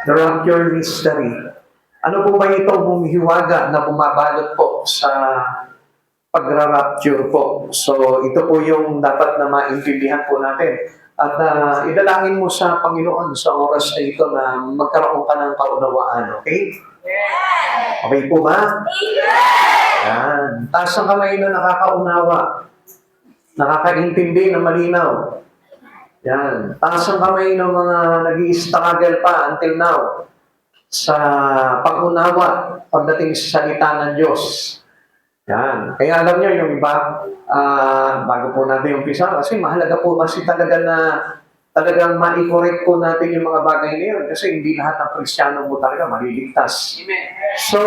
The rapture mystery. Ano po ba itong humihiwaga na bumabalot po sa pagra-rapture po? So, ito po yung dapat na maintindihan po natin. At idalangin mo sa Panginoon sa oras na ito na magkaroon ka ng kaunawaan, okay? Yes! Okay po ba? Yes! Yan. Taas ang kamay na nakakaunawa. Nakakaintindi na malinaw. Yan. Taas ang kamay ng mga nag-i-struggle pa until now sa pag-unawa pagdating sa salita ng Diyos. Yan. Kaya alam niyo yung iba, bago po natin umpisa, kasi mahalaga po kasi talaga na talagang ma-correct po natin yung mga bagay na yun kasi hindi lahat ng Kristiyano po talaga maliligtas. Amen. So,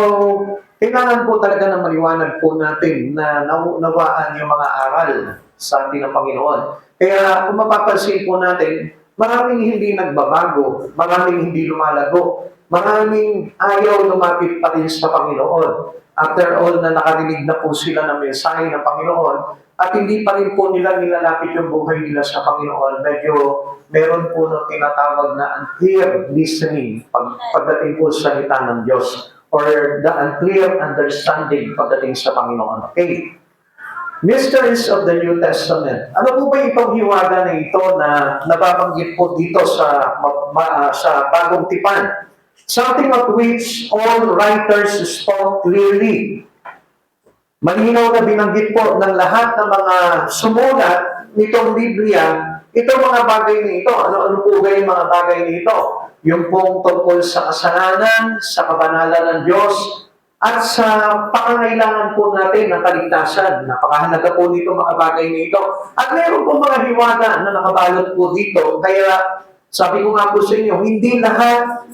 kailangan po talaga na maliwanag po natin na naunawaan yung mga aral sa atin ng Panginoon. Kaya kung mapapansin po natin, maraming hindi nagbabago, maraming hindi lumalago, maraming ayaw lumapit pa rin sa Panginoon. After all na nakarinig na po sila ng mensahe ng Panginoon at hindi pa rin po nila nilalapit yung buhay nila sa Panginoon, medyo meron po ng tinatawag na unclear listening pagdating po sa salita ng Diyos or the unclear understanding pagdating sa Panginoon. Okay. Mysteries of the New Testament. Ano po ba itong hiwaga na ito na nababanggit po dito sa Bagong Tipan? Something of which all writers spoke clearly. Malinaw na binanggit po ng lahat ng mga sumulat nitong Biblia, itong mga bagay na ito. Ano po ba yung mga bagay na ito? Yung pong tungkol sa kasalanan, sa kabanalan ng Diyos, at sa pangangailangan po natin ng kaligtasan. Napakahalaga po dito mga bagay na ito. At meron po mga hiwaga na nakabalot po dito. Kaya sabi ko nga po sa inyo, hindi lahat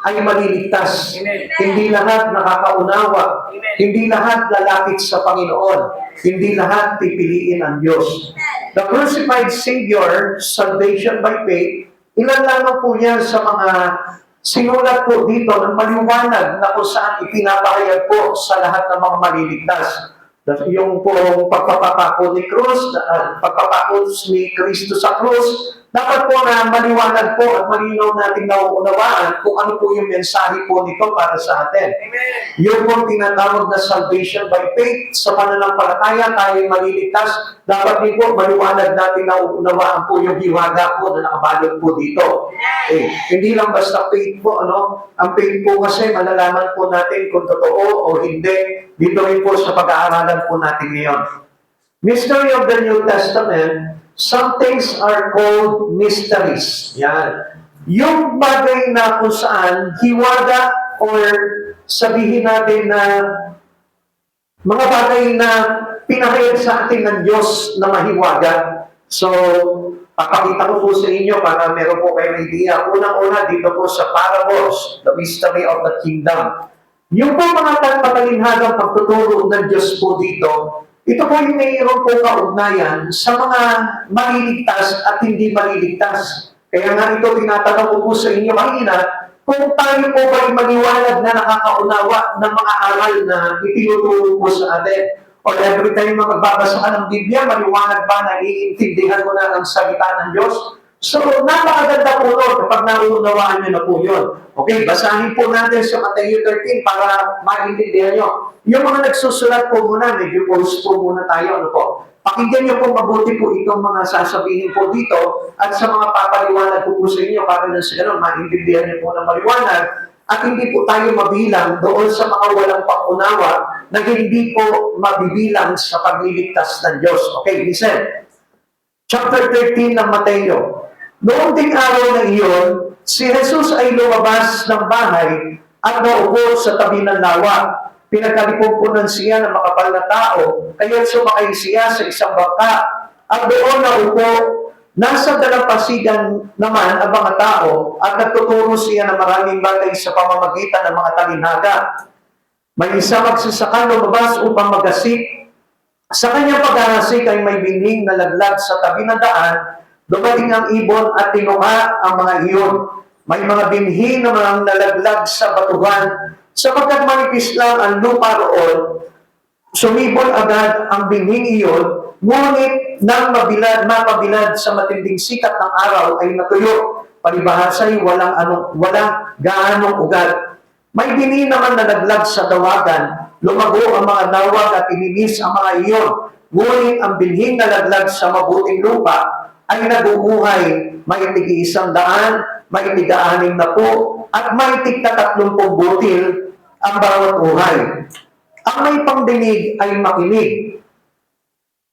ay maliligtas. Amen. Hindi lahat nakakaunawa. Amen. Hindi lahat lalapit sa Panginoon. Hindi lahat pipiliin ang Diyos. The crucified Savior, salvation by faith, ilan lamang po yan sa mga sinulat po dito ng maliwanag na kung saan ipinapahayag po sa lahat ng mga maliligtas. Yung po pagpapako ni Cruz, pagpapako ni Kristo sa krus, dapat po na maliwanag po at malinaw natin nauunawaan kung ano po yung mensahe po nito para sa atin. Amen. Yung po tinatawag na salvation by faith, sa pananampalataya tayo maliligtas, dapat din po maliwanag natin nauunawaan po yung hiwaga po na nakabalot po dito. Hindi lang basta faith po, ano? Ang faith po kasi malalaman po natin kung totoo o hindi. Dito rin po sa pag-aaralan po natin ngayon. Mystery of the New Testament, some things are called mysteries. Yan. Yung bagay na kung saan hiwaga or sabihin natin na mga bagay na pinahayag sa atin ng Diyos na mahiwaga. So, papakita ko po sa inyo para meron po kayong idea. Unang-una dito po sa parables, the mystery of the kingdom. Yung po mga patalinhagang pagtuturo ng Diyos po dito, ito po yung mayroon po kaugnayan sa mga maliligtas at hindi maliligtas. Kaya nga ito tinatanong ko po sa inyo kanina, kung tayo po ba ay maliwanag na nakakaunawa ng mga aral na itinuturo po sa atin. O every time magbabasa ka ng Biblia, maliwanag ba na iintindihan mo na ang salita ng Diyos? So, napakaganda po nun kapag nauunawaan nyo na po yun. Okay, basahin po natin sa Matthew 13 para maintindihan nyo. Yung mga nagsusulat po muna, medyo pause po muna tayo. Ano po? Pakinggan nyo po mabuti po itong mga sasabihin po dito at sa mga papaliwanag po sa inyo para na sa ganun, maintindihan nyo po na maliwanag at hindi po tayo mabilang doon sa mga walang pangunawa na hindi po mabibilang sa pagliligtas ng Diyos. Okay, listen. Chapter 13 ng Mateo. Noong ding araw na iyon, si Jesus ay lumabas ng bahay at naupo sa tabi ng lawa. Pinagkalipupunan siya ng makapal na tao, kaya sumakay siya sa isang bangka at doon naupo. Nasa dalampasigan naman ang mga tao at nagtuturo siya ng maraming bagay sa pamamagitan ng mga talinhaga. May isang magsasaka lumabas upang magasik. Sa kanyang pag-aasik ay may binhing na laglag sa tabi ng daan. Dumating ang ibon at tinuha ang mga iyon. May mga binhi na mga nalaglag sa batuhan. Sapagkat manipis lang ang lupa roon, sumibol agad ang binhing iyon, ngunit nang mapabilad sa matinding sikat ng araw ay natuyo. palibhasa'y walang gaanong ugat. May bini naman na naglag sa dawagan, lumago ang mga dawag at ininis ang mga iyon. Ngunit ang binhing na laglag sa mabuting lupa ay nabubuhay, may tig-100, may tig-60 at may tig-30 butil ang bawat uhay. Ang may pangdinig ay makinig.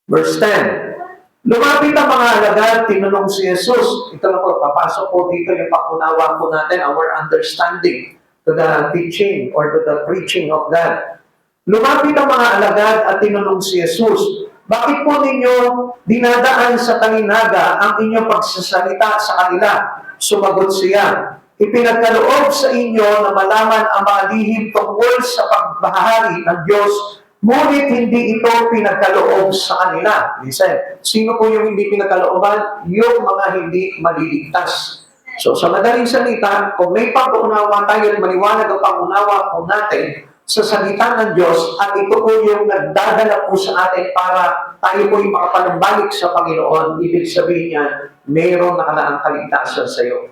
Verse 10. Lumapit ang mga alagad, tinanong si Jesus. Ito na po, papasok po dito yung pakunawa po natin, our understanding to the teaching or to the preaching of God. Lumapit ang mga alagad at tinanong si Jesus, bakit po ninyo dinadaan sa talinaga ang inyong pagsasalita sa kanila? Sumagot siya, ipinagkaloob sa inyo na malaman ang mga lihim tungkol sa pagbahari ng Diyos, ngunit hindi ito pinagkaloob sa kanila. Listen, sino po yung hindi pinagkalooban? Yung mga hindi maliligtas. So sa madaling salita, kung may pag-unawa tayo at maliwanag ang pag-unawa po natin sa salita ng Diyos, at ito po yung nagdadala po sa atin para tayo po yung makapanumbalik sa Panginoon, ibig sabihin niyan, mayroong nakalaang kaligtasan sa iyo.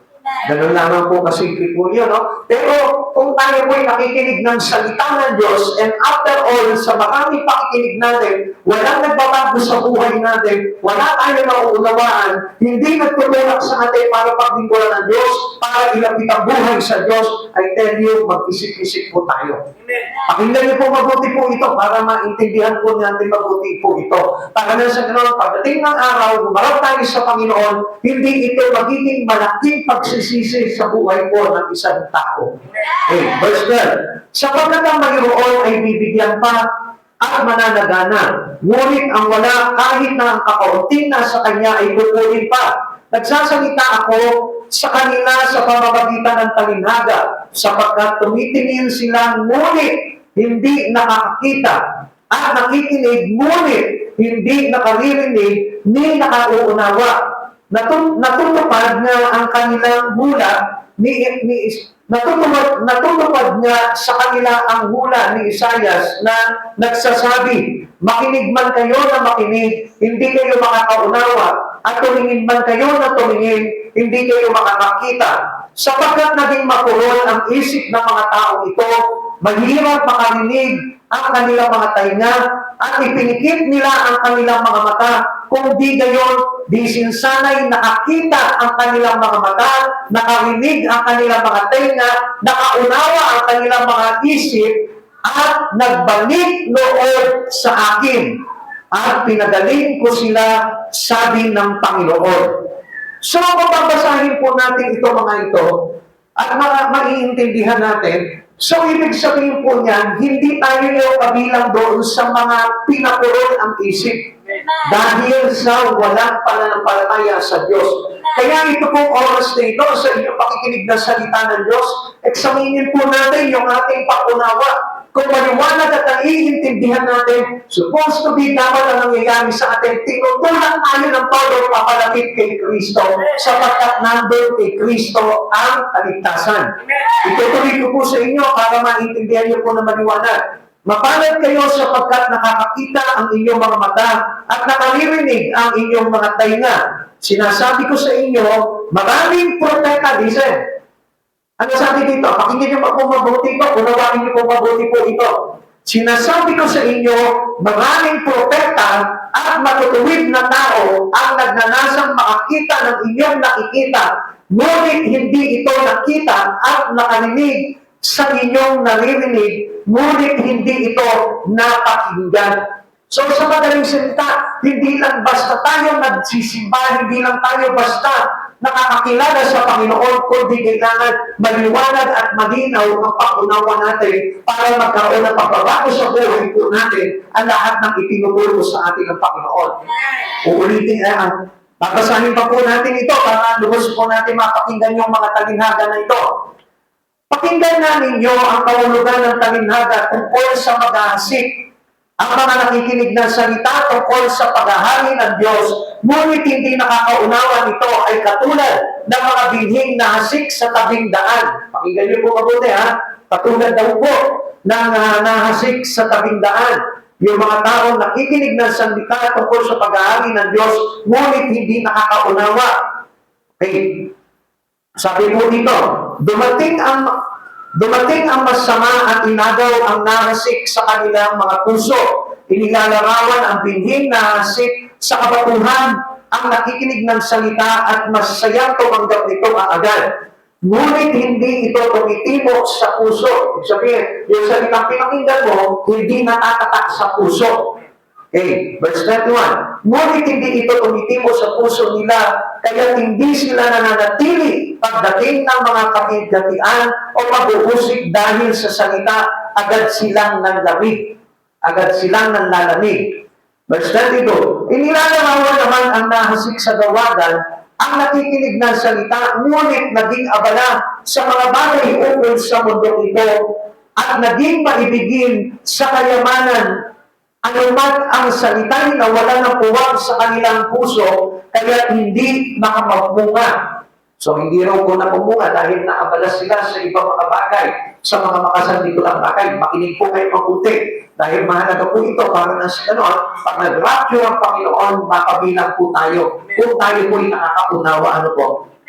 Ganun lamang po kasimple po yun, no? Pero kung tayo po ay nakikinig ng salita ng Diyos, and after all, sa maraming pakikinig natin, walang nagbabago sa buhay natin, wala tayo nauunawaan, hindi nagtutulak sa atin para paglingkuran ng Diyos, para ilapit ang buhay sa Diyos, I tell you, mag-isip-isip po tayo. Pakinggan niyo po mabuti po ito para maintindihan po natin mabuti po ito. Para na sa ganoon, pagdating ng araw, humarap tayo sa Panginoon, hindi ito magiging malaking pagsisisi sa buhay po ng isang tao. Okay, verse 12. Sapagkat ang mayroon ay bibigyan pa at mananagana. Ngunit ang wala, kahit na ang kakaunting nasa kanya ay pupulin pa. Nagsasalita ako sa kanila sa pamamagitan ng talinaga, sapagkat tumitingin silang ngunit hindi nakakakita, at nakikinig ngunit hindi nakaririnig ni nakauunawa. Natutupad nga ang kanilang hula natutupad nga sa kanila ang hula ni Isaias na nagsasabi, makinig man kayo na makinig, hindi kayo makakaunawa, at tumingin man kayo na tumingin, hindi kayo makakakita. Sapagkat naging makulol ang isip ng mga taong ito, mahirap makarinig ang kanilang mga tainga, at ipinikit nila ang kanilang mga mata. Kung di gayon, di sinsanay nakakita ang kanilang mga mata, nakarinig ang kanilang mga tainga, nakaunawa ang kanilang mga isip, at nagbalik loob sa akin, at pinagaling ko sila, sabi ng Panginoon. So, kung babasahin po natin ito mga ito, at maiintindihan natin, so ibig sabihin po niyan, hindi tayo yung kabilang doon sa mga pinakurol ang isip. Dahil sa walang pananampalataya sa Diyos. Kaya ito pong oras na ito sa inyong pakikinig ng salita ng Diyos, examinin po natin yung ating pakunawa. Kung maliwanag at naiintindihan natin, supposed to be dapat ang nangyayari sa atin, tinutulak tayo ng todo papalapit kay Kristo, sapagkat nandun kay Kristo ang kaligtasan. Itutuloy ko po sa inyo para maintindihan niyo po na maliwanag. Mapalad kayo sapagkat nakakakita ang inyong mga mata at nakaririnig ang inyong mga tainga. Sinasabi ko sa inyo, maraming propeta, listen. Ano sabi dito? Pakinggan niyo po mabuti po, unawain niyo po mabuti po ito. Sinasabi ko sa inyo, maraming propeta at matutuwid na tao ang nagnanasang makakita ng inyong nakikita, ngunit hindi ito nakita at nakarinig sa inyong naririnig, ngunit hindi ito napakinggan. So sa madaling salita, hindi lang basta tayo nagsisimba, hindi lang tayo basta nakakakilala sa Panginoon, kundi kailangan maliwanag at malinaw ang pag-unawa natin para magkaroon ng pagbabago sa buhay po natin ang lahat ng itinuturo sa ating ng Panginoon. Uulitin babasahin pa po natin ito para lubos po natin mapakinggan yung mga talinhaga na ito. Pakinggan na ninyo ang kahulugan ng talinhaga tungkol sa mag-aasik. Ang mga nakikinig ng salita tungkol sa paghahari ng Diyos, ngunit hindi nakakaunawa nito ay katulad ng mga binhing nahasik sa tabing daan. Pakinggan niyo po mabuti ha. Katulad daw po ng nahasik sa tabing daan. Yung mga taong nakikinig ng salita tungkol sa paghahari ng Diyos, ngunit hindi nakakaunawa. Okay. Sabi po dito, dumating ang masama at inagaw ang nahasik sa kanilang mga puso. Inilalarawan ang binhing nahasik sa kabatuhan ang nakikinig ng salita at masayang tumanggap nito agad. Ngunit hindi ito tumitibok sa puso. Ibig sabihin, yung salitang pinakinggan mo, hindi natatatak sa puso. Okay, verse 21. Ngunit hindi ito tumitibo sa puso nila, kaya hindi sila nananatili pagdating ng mga kapigatian o pag-uusig dahil sa salita, agad silang nanlamig. Agad silang nanlalamig. Verse 22. Inilalarawan naman ang nahasik sa gawagan, ang nakikinig ng salita, ngunit naging abala sa mga bagay ukol sa mundong ito at naging maibigin sa kayamanan anuman ang salita na wala ng puwang sa kanilang puso, kaya hindi makapagbunga. So, hindi raw po napumunga dahil naabala sila sa ibang mga bagay, sa mga makasandikulang bagay. Makinig po kayo mabuti. Dahil mahalaga po ito para na sa ganon, pag nag-rapture ang Panginoon, makabilang po tayo. Kung tayo po ay nakakaunawa, ano po?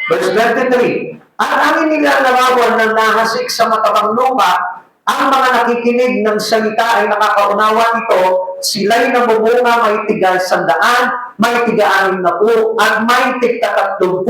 Verse 23. Ang aming nilalarawan ng nahasik sa matabang lupa, ang mga nakikinig ng salita ay nakakaunawa nito, sila'y namumunga may tiga 100, may tiga 60, at may tig-30.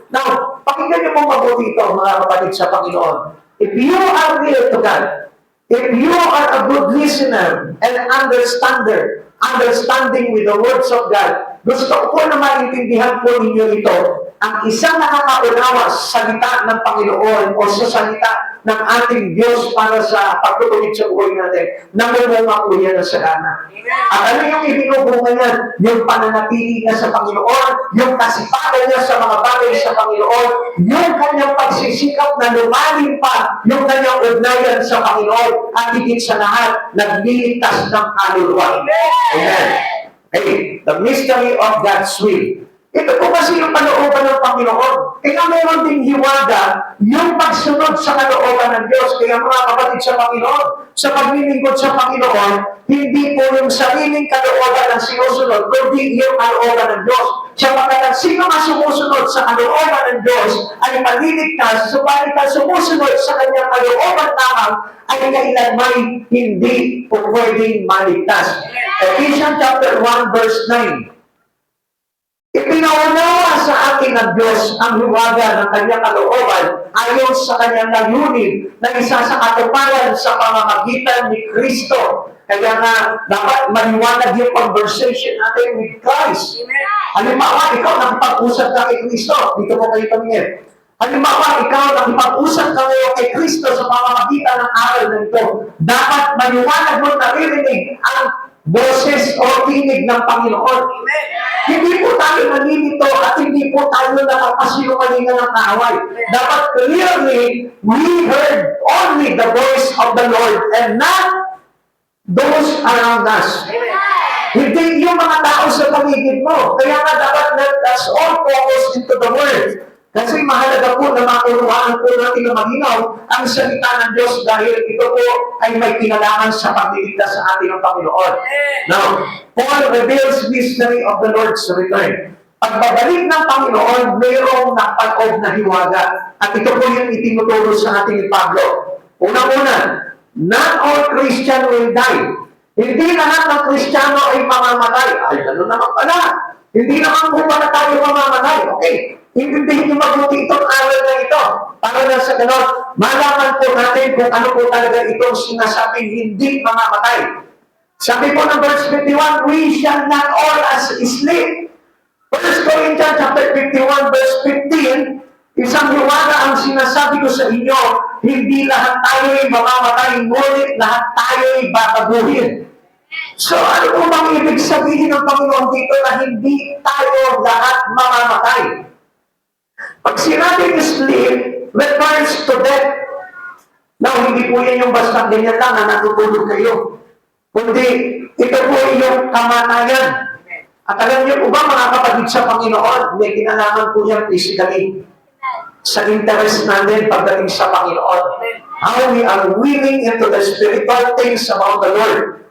Now, pakinggan niyo po mabuti ito, mga kapatid sa Panginoon. If you are real to God, if you are a good listener and understanding with the words of God, gusto ko na maintindihan po ninyo ito, ang isang nakakaunawa sa salita ng Panginoon o sa salita ng ating Diyos para sa pagtutuloy sa buhay natin, namumunga po yan na sagana. At ano yung ibinubunga niya? Yung pananatili niya sa Panginoon, yung kasipagan niya sa mga bagay sa Panginoon, yung kanyang pagsisikap na lumalim pa, yung kanyang ugnayan sa Panginoon, at higit sa lahat, nagliligtas ng kaluluwa. Amen. Hey, the mystery of God's will. Ito po kasi yung kalooban ng Panginoon. Kaya meron ding hiwaga yung pagsunod sa kalooban ng Diyos. Kaya mga kapatid sa Panginoon, sa paglilingkod sa Panginoon, hindi po yung sariling kalooban ang sinusunod, kundi yung kalooban ng Diyos. Sapagkat ang sino na sumusunod sa kalooban ng Diyos ay maliligtas, subalit ang sumusunod sa kanyang kalooban lamang ay kailanman hindi po pwedeng maligtas. Ephesians chapter 1 verse 9. Ipinaunawa sa atin ng Diyos ang hiwaga ng kanyang kalooban ayon sa kanyang layunin na isa sa katuparan sa pamamagitan ni Kristo. Kaya nga, dapat maliwanag yung conversation natin with Christ. Halimbawa, ikaw nakipag-usap ka kay Kristo. Dito mo kayo tumingin. Halimbawa, ikaw nakipag-usap ka ngayon kay Kristo sa pamamagitan ng aral na ito. Dapat maliwanag mo naririnig ang boses o tinig ng Panginoon. Hindi po tayo nalilito at hindi po tayo nakapasinukalingan ng kaaway. Dapat clearly, we heard only the voice of the Lord and not those around us. Hindi yung mga tao sa paligid mo. Kaya nga dapat let us all focus into the Word. Kasi mahalaga po na maunawaan po natin na malinaw ang salita ng Diyos dahil ito po ay may kinalaman sa pagliligtas sa ating ng Panginoon. Now, Paul reveals mystery of the Lord's return. Pagbabalik ng Panginoon, mayroong napag-og na hiwaga. At ito po yung itinuturo sa ating ni Pablo. Unang-una, not all Christian will die. Hindi lahat ng Kristiyano ay mamamatay. Ay, gano'n naman pala. Hindi naman po pala tayo mamamatay. Okay. Intindihin niyo mabuti itong aral na ito. Para na sa ganon, malaman po natin kung ano po talaga itong sinasabing hindi mamamatay. Sabi po ng verse 51, we shall not all as sleep. 1 Corinthians chapter 51 verse 15, isang hiwaga ang sinasabi ko sa inyo, hindi lahat tayo ay mamamatay, ngunit lahat tayo ay babaguhin. So ano po bang ibig sabihin ng Panginoon dito na hindi tayo lahat mamamatay? Pag sinabing sleep refers to death. Now, hindi po yan yung basta ganyan lang na natutulog kayo. Kundi, ito po yung kamatayan. At alam niyo po ba, mga kapatid sa Panginoon, may kinalaman po yan physically. Sa interest natin pagdating sa Panginoon. How we are willing into the spiritual things about the Lord.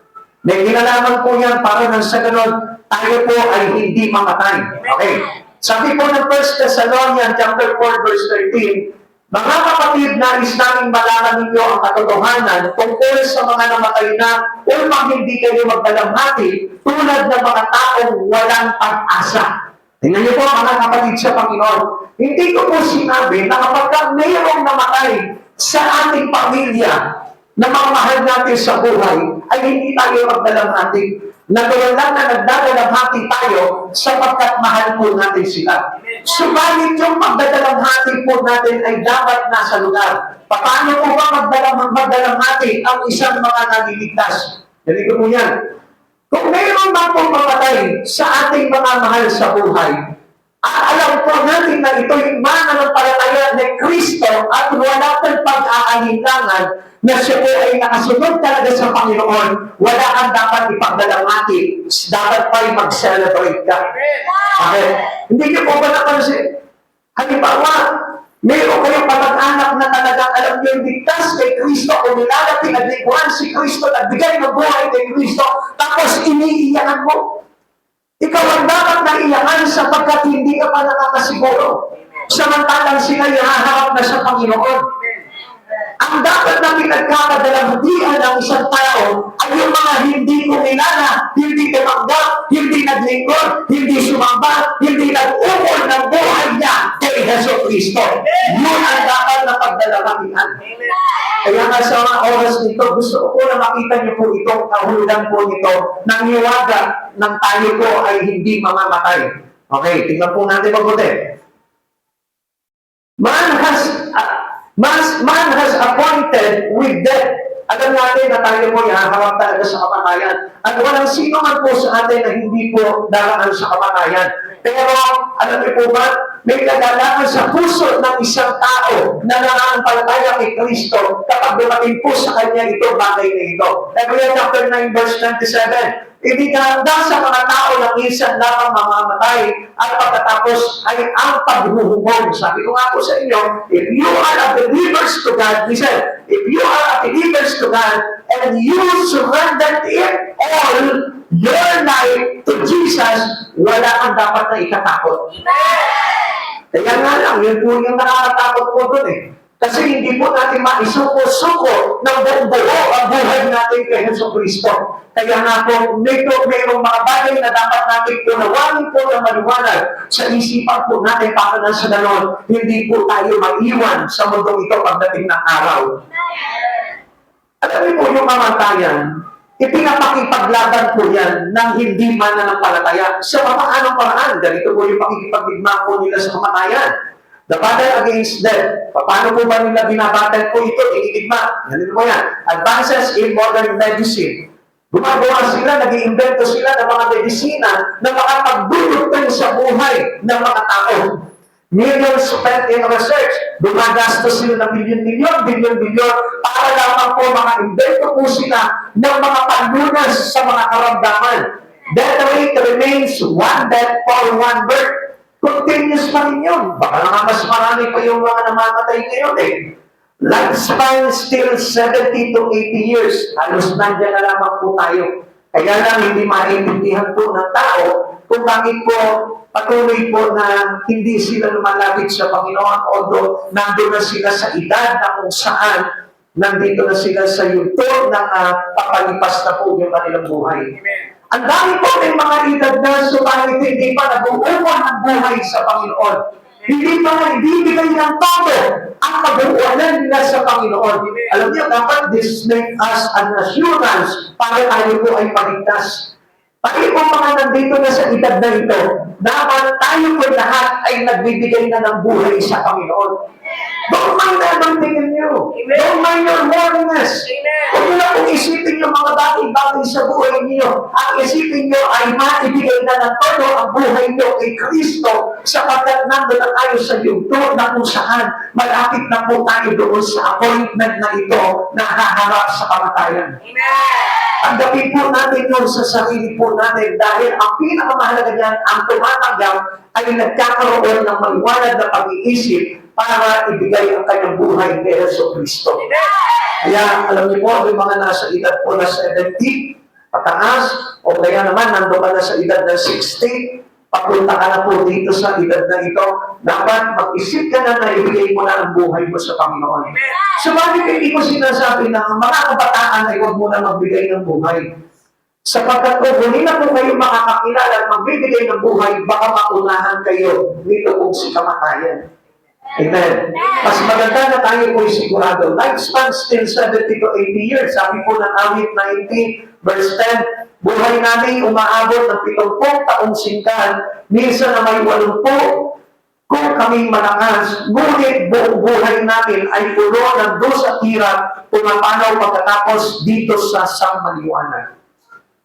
May kinalaman po yan para nang sa ganon, tayo po ay hindi mamatay. Okay. Sabi po ng 1 Thessalonians chapter 4 verse 13, mga kapatid, nais naming malaman ninyo ang katotohanan tungkol sa mga namatay na upang hindi kayo magdalamhati tulad ng mga taong walang pag-asa. Tingnan niyo po mga kapatid sa Panginoon. Hindi ko po sinabi na kapag mayroong namatay sa ating pamilya na mga mahal natin sa buhay, ay hindi tayo magdalamhati. Natural lang na nagdadalamhati tayo sapagkat mahal po natin sila. Subalit yung pagdadalamhati po natin ay dapat nasa lugar. Paano po ba magdalamhati ang isang mga naliligtas? Ganito po yan. Kung mayroon ba pong mamatay sa ating mga mahal sa buhay, alam po natin na ito'y mananampalataya ni Kristo at wala pang pag-aalinlangan na siya po ay nakasunod talaga sa Panginoon, wala kang dapat ipagdalamati. Dapat pa'y mag-celebrate ka. Okay? Hindi niyo po ba napansin? Halimbawa, mayroon kayong kamag-anak na talagang alam niyo yung ligtas kay Kristo, kung nilalapit naglikuhan si Kristo, nagbigay ng buhay kay Kristo, tapos iniiyakan mo. Ikaw ang dapat naiyakan sapagkat hindi ka pa nakakasiguro. Samantalang sila haharap na sa Panginoon. Ang dapat na pinagkakadalamutian ng isang tao ay yung mga hindi kumilala, hindi tumanggap, hindi naglingkod, hindi sumamba, hindi nag-ukol ng buhay niya kay Hesus Kristo. Yun ang dapat na pagdalamutian. Kaya nga sa mga oras nito, gusto ko po na makita niyo po itong kahulugan po nito ng niwaga ng tayo po ay hindi mamamatay. Okay, tingnan po natin mabuti. Man has appointed with death. Alam natin na tayo po haharap talaga sa kamatayan. At walang sino man po sa atin na hindi po daraan sa kamatayan. Pero, alam niyo po ba, may kagalakan sa puso ng isang tao na nananampalataya kay Kristo kapag dumating po sa kanya ito, bagay na ito. Hebrews chapter 9 verse 27. Ibiganda sa mga tao na minsan lamang mamamatay at pagkatapos ay ang paghuhubog. Sabi ko nga po sa inyo, if you are a believers to God, listen, if you are a believers to God and you surrender it all, your life to Jesus, wala kang dapat na ikatakot. Kaya nga lang, yun po yung nakakatakot po doon eh. Kasi hindi po natin maisuko-suko ng buong-buo ang buhay natin kay Hesus Kristo. Kaya nga po, mayroong mga bagay na dapat natin unawain po na maliwanag sa isipan po natin para na sa ganon, hindi po tayo maiwan sa mundong ito pagdating ng araw. Alam niyo po yung kamatayan, ipinapakipaglaban po yan ng hindi mananampalataya sa paanong paraan. Ganito po yung pakikipagdigma po nila sa kamatayan. The battle against death. Paano po ba nila binabattle po ito? Initigma. Ganito po yan. Advances in modern medicine. Gumagawa sila, nag-iimbento sila ng mga medisina na makapagdulutang sa buhay ng mga tao. Millions spent in research. Gumagastos sila ng bilyon-bilyon para lamang po maka-invento po sila ng mga panlunas sa mga karamdaman. Death rate remains one death for one birth. Continuous pa rin yun. Baka nga mas marami pa yung mga namamatay ngayon eh. Lifespan still 70 to 80 years. Halos nandiyan na lamang po tayo. Kaya lang hindi maintindihan po ng tao kung bakit po patuloy po na hindi sila lumalapit sa Panginoon although nandun na sila sa edad na kung saan nandito na sila sa yugto ng papalipas na po yung kanilang buhay. Ang dami po ng mga edad na subalit hindi pa nag-uumon ang buhay sa Panginoon. Hindi pa na ibibigay ng todo ang kabuuanan nila sa Panginoon. Alam niyo, dapat this make us an assurance para tayo po ay paligtas. Tayo po mga nandito na sa edad na ito, dapat tayo po lahat ay nagbibigay na ng buhay sa Panginoon. Don't mind everything in you. Don't mind your holiness. Huwag niyo na kung isipin yung mga bagay-bagay sa buhay niyo. Ang isipin niyo ay maibigay na ng todo ang buhay niyo kay Kristo sapagkat nandun na tayo sa yugto na kung saan malapit na po tayo doon sa appointment na ito na haharap sa kamatayan. Tanggapin po natin yun sa sarili po natin dahil ang pinakamahalaga niyan, ang tumatanggap ay nagkakaroon ng maliwanag na pag-iisip para ibigay ang kanyang buhay kay Hesus Kristo. Kaya alam niyo po, yung mga nasa edad po na 70, pataas, o kaya naman nandun ka na sa edad na 60, papunta ka na po dito sa edad na ito, dapat mag-isip ka na ibigay mo na ang buhay mo sa Panginoon. Subalit hindi ko sinasabi na ang mga kabataan ay huwag mo na magbigay ng buhay. Sapagkat kung hindi na po kayo makakakilala at magbibigay ng buhay, baka maunahan kayo dito kung si kamatayan. Amen. Mas maganda na tayo po'y sigurado. Lifespan still 70 to 80 years. Sabi po ng awit 90, verse 10, buhay namin umaabot ng 70 taong singkahan, minsan na may 80 kung kaming malakas, ngunit buong buhay namin ay puno ng dos at hirap, pumapanaw pagkatapos dito sa sangmaliwanag.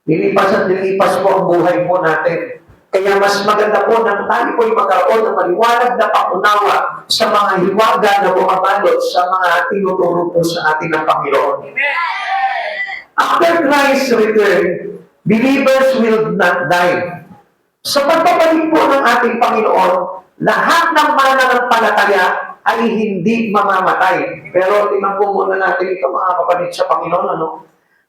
Nilipas at nilipas po ang buhay po natin. Kaya mas maganda po na tayo po'y magkaroon ng maliwanag na pangunawa sa mga hiwaga na bumabalot sa mga tinuturo po sa atin ng Panginoon. After Christ's return, believers will not die. Sa pagpapalik po ng ating Panginoon, lahat ng mananampalataya ay hindi mamamatay. Pero tingnan po muna natin ito mga kapatid sa Panginoon. Ano?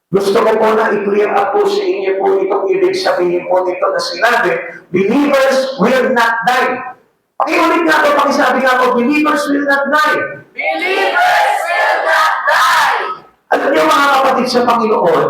Gusto ko po na i-clear up po sa inyo po itong ibig sabihin po nito na sinabi, believers will not die. Pakiulit nga po, pakisabi nga po, believers will not die. Believers will not die. Alam niyo mga kapatid sa Panginoon,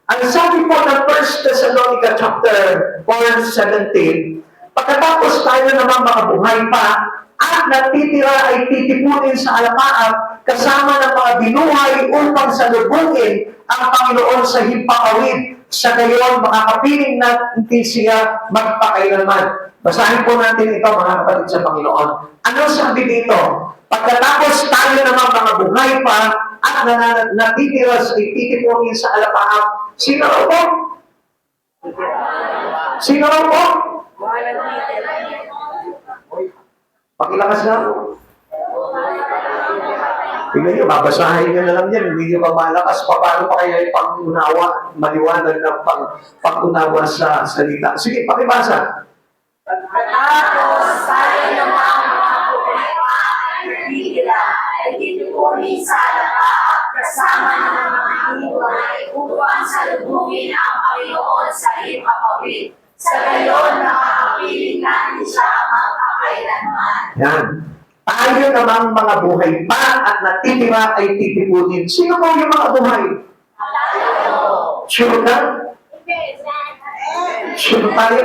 ang sabi po ng 1 Thessalonica chapter 4:17, pagkatapos tayo naman makabuhay pa, at natitira ay titipunin sa alapaap kasama ng mga binuhay upang salubungin ang Panginoon sa himpapawid. Sa gayon, makakapiling natin siya magpakailanman. Basahin po natin ito mga kapatid sa Panginoon. Ano sabi dito? Pagkatapos tayo naman mga buhay pa at natitira ay titipunin sa alapaap, sino raw po? Sino raw po? Pakilakas na po. Tingnan nyo, babasahin nyo na lang yan. Hindi nyo pa malakas. Paano pa kaya yung pang-unawa, maliwanag na pang-unawa sa salita? Sige, pakibasa. Pagkatapos tayo namang makabuhay pa at natitira ay titipunin sa alapaap kasama ng mga hinuhay upang salubungin ang Panginoon sa himpapawid. Sa gayon, nakakapiling natin siya magpakailanman. Yan. Tayo namang mga buhay pa at natitira ay titipunin. Sino po yung mga buhay? Sure ka? Sure tayo?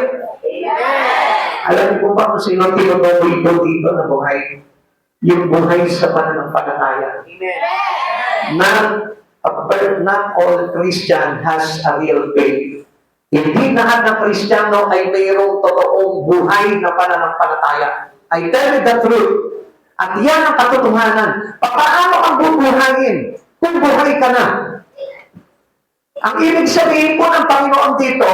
Alam niyo po ba kung sino tinutuloy po dito na buhay? Yung buhay sa pananampalataya. Not all Christian has a real faith. Hindi lahat ng Kristiyano ay mayroong totoong buhay na pananampalataya. I tell you the truth. At yan ang katotohanan. Paano ang bubuhayin kung buhay ka na? Ang ibig sabihin po ng Panginoon dito,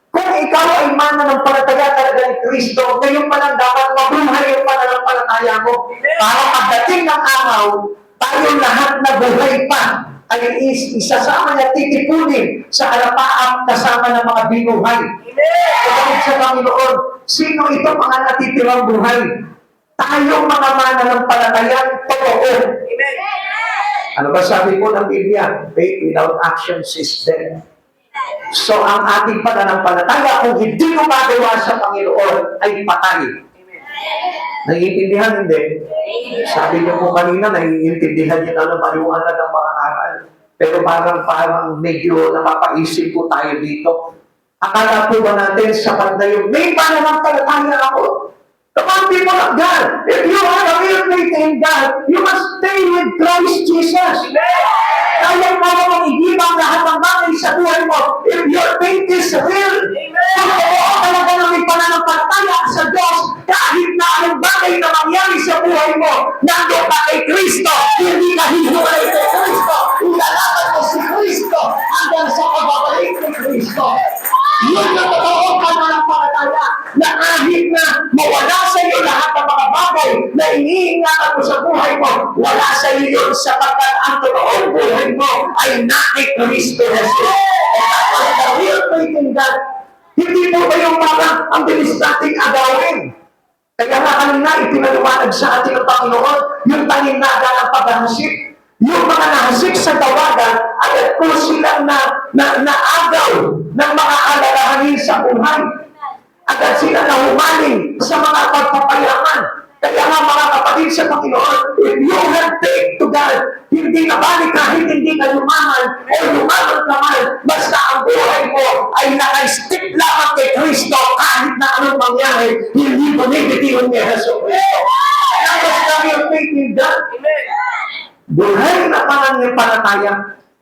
kung ikaw ay mananampalataya talaga ni Kristo, ngayon pa lang dapat mabuhay yung pananampalataya mo. Para pagdating ng araw, tayong lahat na buhay pa ay isasama niya titipunin sa alapaap kasama ng mga binuhay. Kapatid sa Panginoon, sino ito mga natitirang buhay? Tayong mga mananampalatayang totoo. Ano ba sabi po ng Biblia? Faith without action is dead. So ang ating pananampalataya kung hindi mo magawa sa Panginoon ay patay. Naiintindihan hindi? Sabi niyo po kanina, naiintindihan niyo na maliwanag ang mga aral. Pero parang medyo napapaisip po tayo dito. Akala po ba natin sapat na yung may pananampalataya ako? Come on, people of God. If you have a real faith in God, you must stay with Christ Jesus. Kaya mo mong igibang lahat ng bagay sa buhay mo. If your faith is real, kung totoo talaga na may pananampalataya sa Diyos, kahit na anong bagay na mangyari sa buhay mo, nandoon ka kay Kristo, hindi ka hihiwalay kay Kristo. Ilalaban mo si Kristo hanggang sa pagbabalik ni Kristo. Yun ang totoo pananampalataya na kahit na mawala sa iyo lahat ng mga bagay na iniingatan mo sa buhay mo, wala sa iyo yun sapagkat ang totoong buhay mo ay na kay Kristo Jesus. At the real faith in God, hindi po ba yung parang ang bilis nating agawin? Kaya nga kanina ipinaliwanag sa ating ang Panginoon yung tanging naga ng paghahasik. Yung mga nahasik sa tawagan ay po silang naagaw ng mga alalahanin sa buhay. Agad sila na humaling sa mga pagpapayaman. Kaya nga mga kapatid sa Panginoon, if you have faith to God, hindi na balik kahit hindi ka yumaman o yumaman ka man, basta ang buhay mo ay naka-stick lamang kay Kristo kahit na anong mangyari, hindi mo nibitiwan ni Jesus Kristo. Kaya basta yung faith in God, buhay na pananampalataya.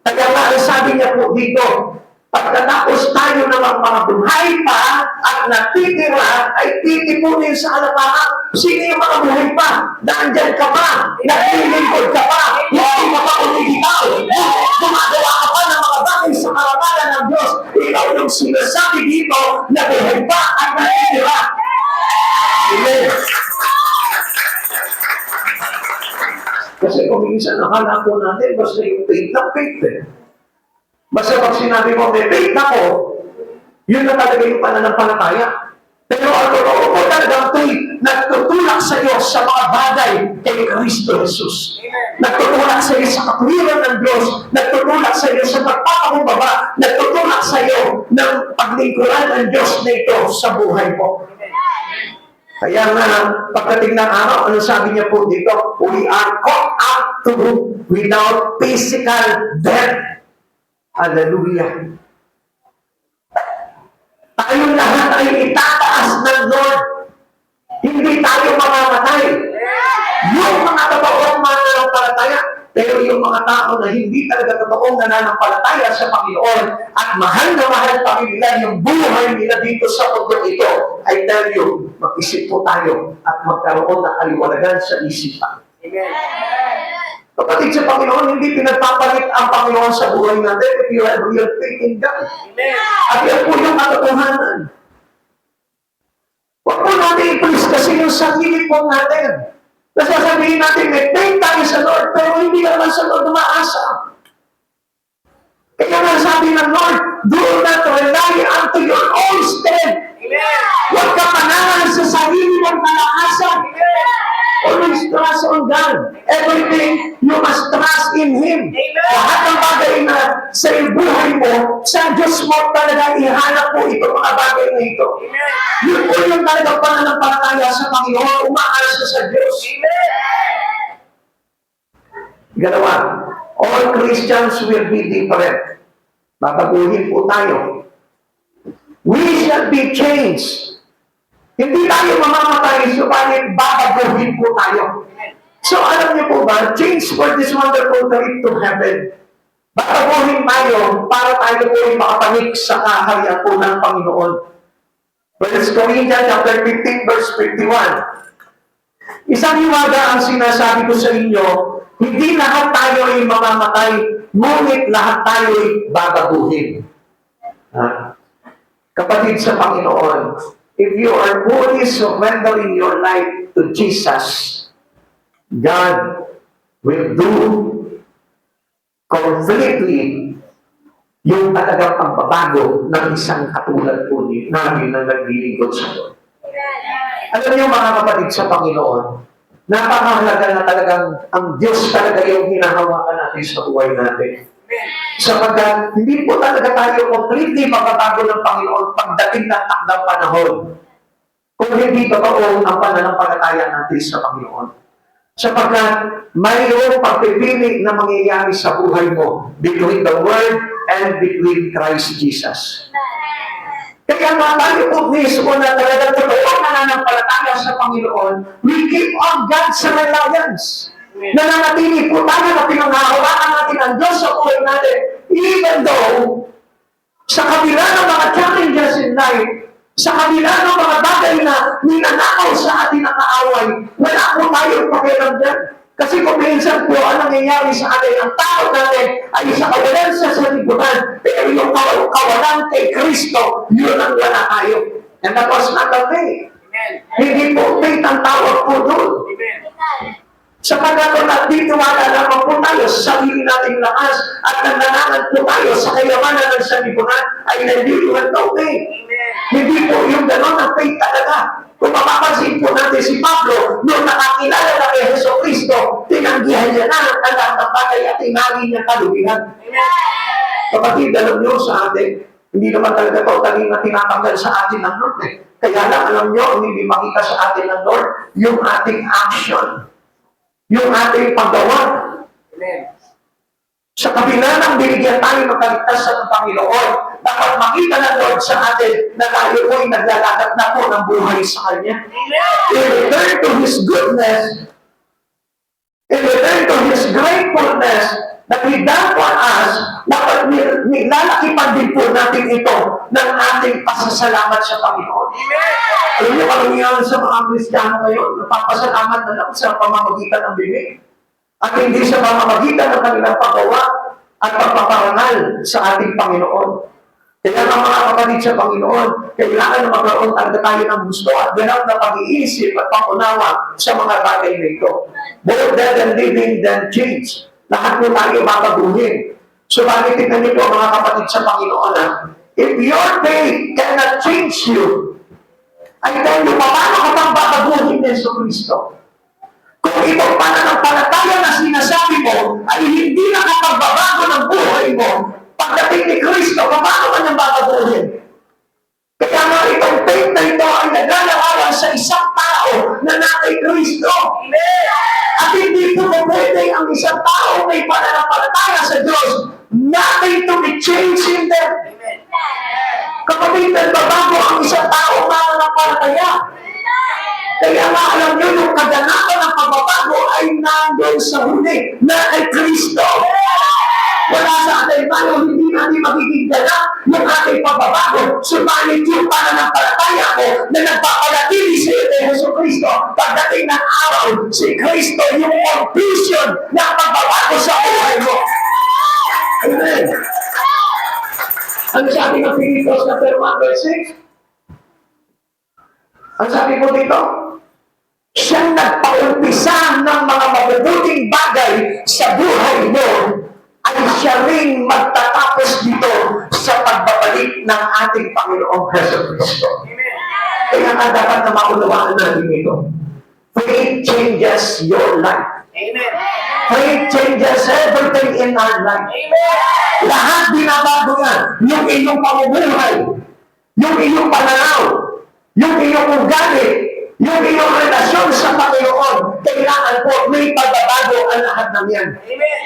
Kaya nga ang sabi niya po dito, pagkatapos tayo namang mga buhay pa at natitira ay titipunin sa alapahan. Sino yung mga buhay pa? Naandyan ka pa, naglilingkod ka pa, hindi ka pa umigitaw, gumagawa ka pa ng mga bagay sa karangalan ng Diyos. Ikaw yung sinasabi dito na buhay pa at natitira. Amen. Kasi kung minsan nakala po natin, basta yung faith na faith eh. Basta pag sinabi mo, may faith ako, yun na talaga yung pananampalataya. Pero ang totoo po talagang faith, nagtutulak sa iyo sa mga bagay kay Kristo Jesus. Nagtutulak sa iyo sa katwiran ng Diyos, nagtutulak sa iyo sa pagpapakumbaba, nagtutulak sa iyo ng paglingkuran ng Diyos na ito sa buhay mo. Kaya nga, pagdating ng araw, ano sabi niya po dito? We are caught up to without physical death. Hallelujah. Tayo lahat ay itataas ng Lord. Hindi tayo mamamatay. Yung mga totoong mananampalataya, pero yung mga tao na hindi talaga totoong nananampalataya sa Panginoon at mahal na mahal pa nila yung buhay nila dito sa mundo ito, I tell you, mag-isip po tayo at magkaroon ng aliwanagan sa isipan. Amen. Kapatid sa Panginoon, hindi pinagpapalit ang Panginoon sa buhay natin if you have real faith in God. Amen. At yan po yung katotohanan. Huwag po natin i-please kasi yung sarili po natin. Nasasabihin natin, may faith tayo sa Lord, pero hindi naman sa Lord umaasa. Kaya nga sabi ng Lord, do not rely unto your own strength. Huwag ka panangan sa sarili mong kalakasan. Always trust on God. Everything, you must trust in Him. Lahat ng bagay na sa buhay mo, sa Diyos mo talaga ihanap po itong mga bagay na ito. Yun po yung talagang pananampalataya sa Panginoon, umaasa sa Diyos. Galawa, all Christians will be different. Babaguhin po tayo. We shall be changed. Hindi tayo mamamatay, subalit babaguhin po tayo. So alam niyo po ba, change for this wonderful trip to heaven. Babaguhin tayo para tayo po ay makapanik sa kaharian po ng Panginoon. 1 Corinthians chapter 15 verse 51. Isang hiwaga ang sinasabi ko sa inyo, hindi lahat tayo ay mamamatay, ngunit lahat tayo ay babaguhin. Kapatid sa Panginoon, if you are fully surrendering your life to Jesus, God will do completely yung talagang pagbabago ng isang katulad po namin na naglilingkod sa Lord. Alam niyo mga kapatid sa Panginoon, napakahalaga na talagang ang Diyos talaga yung hinahawakan natin sa buhay natin. Sapagkat hindi po talaga tayo completely magbabago ng Panginoon pagdating ng takdang panahon. Kung hindi totoo ang pananampalataya natin sa Panginoon. Sapagkat mayroong pagpipili na mangyayari sa buhay mo between the Word and between Christ Jesus. Kaya nga tayo po mismo na talagang totoo nananampalataya sa Panginoon, we keep on God's reliance. Nananatili po tayo na pinanghahawakan natin ang Diyos sa buhay natin. Even though, sa kabila ng mga challenges in life, sa kabila ng mga bagay na ninanakaw sa atin ang kaaway, wala po tayong pakialam dyan. Kasi kung minsan po, ang nangyayari sa atin, ang tao natin ay sa kawalan sa salibutan, pero yung kawalan kay Kristo, yun ang wala tayo. And that was not the faith. Hindi po faith ang tawag po doon. Sapagkat kung nagtitiwala lamang po tayo sa sarili nating lakas at nananangan po tayo sa kayamanan ng salibutan, ay nandiliwan daw faith. Hindi po yung gano'n ang faith talaga. Kung mapapansin po natin si Pablo, nung nakakilala na kay Hesus Kristo, tinanggihan niya na ang lahat ng bagay at tinagi niya kalubihan. Kapatid, alam niyo sa atin, hindi naman talaga totally na tinatanggal sa atin ng Lord eh. Kaya lang, alam nyo, ang hindi makita sa atin ng Lord, yung ating action, yung ating paggawa. Amen. Sa kabila ng binigyan tayo ng kaligtasan ng Panginoon, dapat makita ng Lord sa atin na tayo po'y naglalakad na po ng buhay sa Kanya. In return to His goodness, in return to His gratefulness that He done for us, dapat nilalakipan din po natin ito ng ating pasasalamat sa Panginoon. Alam niyo, karamihan sa mga Kristiyano ngayon, napapasalamat na lang sa pamamagitan ng bibig. At hindi sa pamamagitan ng kanilang paggawa at pagpaparangal sa ating Panginoon. Kaya nga mga kapatid sa Panginoon, kailangan na magkaroon talaga tayo ng gusto at ganap na pag-iisip at pangunawa sa mga bagay na ito. Both dead and living, then change. Lahat mo tayo babaguhin. So bakit tignan niyo po mga kapatid sa Panginoon, if your faith cannot change you, ay tayo, paano ka pang babaguhin ni Yesu Cristo? Kung itong pananampalataya na sinasabi mo ay hindi nakapagbabago ng buhay mo, pagdating ni Kristo, paano ka niyang babaguhin? Kaya nga itong faith na ito ay naglalarawan sa isang tao na nakay Kristo. At hindi po pwede ang isang tao may pananampalataya sa Diyos, nothing to be changed in them. Kapatid, nagbabago ang isang tao pananampalataya. Kaya nga alam nyo, yung kaganapan ng pagbabago ay nandun sa huli na kay Kristo. Wala sa ating tayo, hindi natin magiging ganap yung ating pagbabago. Subalit yung pananampalataya ko na nagpapalatili sa iyo kay Yesu Kristo, pagdating ng araw, si Kristo yung completion ng pagbabago sa buhay mo. Amen. Ano sabi ng Pilipos na 1 verse 6? Ang sabi mo dito, siyang nagpaumpisa ng mga mabubuting bagay sa buhay mo, ay siya rin magtatapos dito sa pagbabalik ng ating Panginoong Heso Kristo. Kaya nga dapat na maunawaan natin ito. Faith changes your life. Amen. Faith changes everything in our life. Lahat binabago yan. Yung iyong pamumuhay, yung iyong pananaw, yung iyong ugali, yung iyong relasyon sa Panginoon, kailangan po may pagbabago ang lahat ng yan. Amen.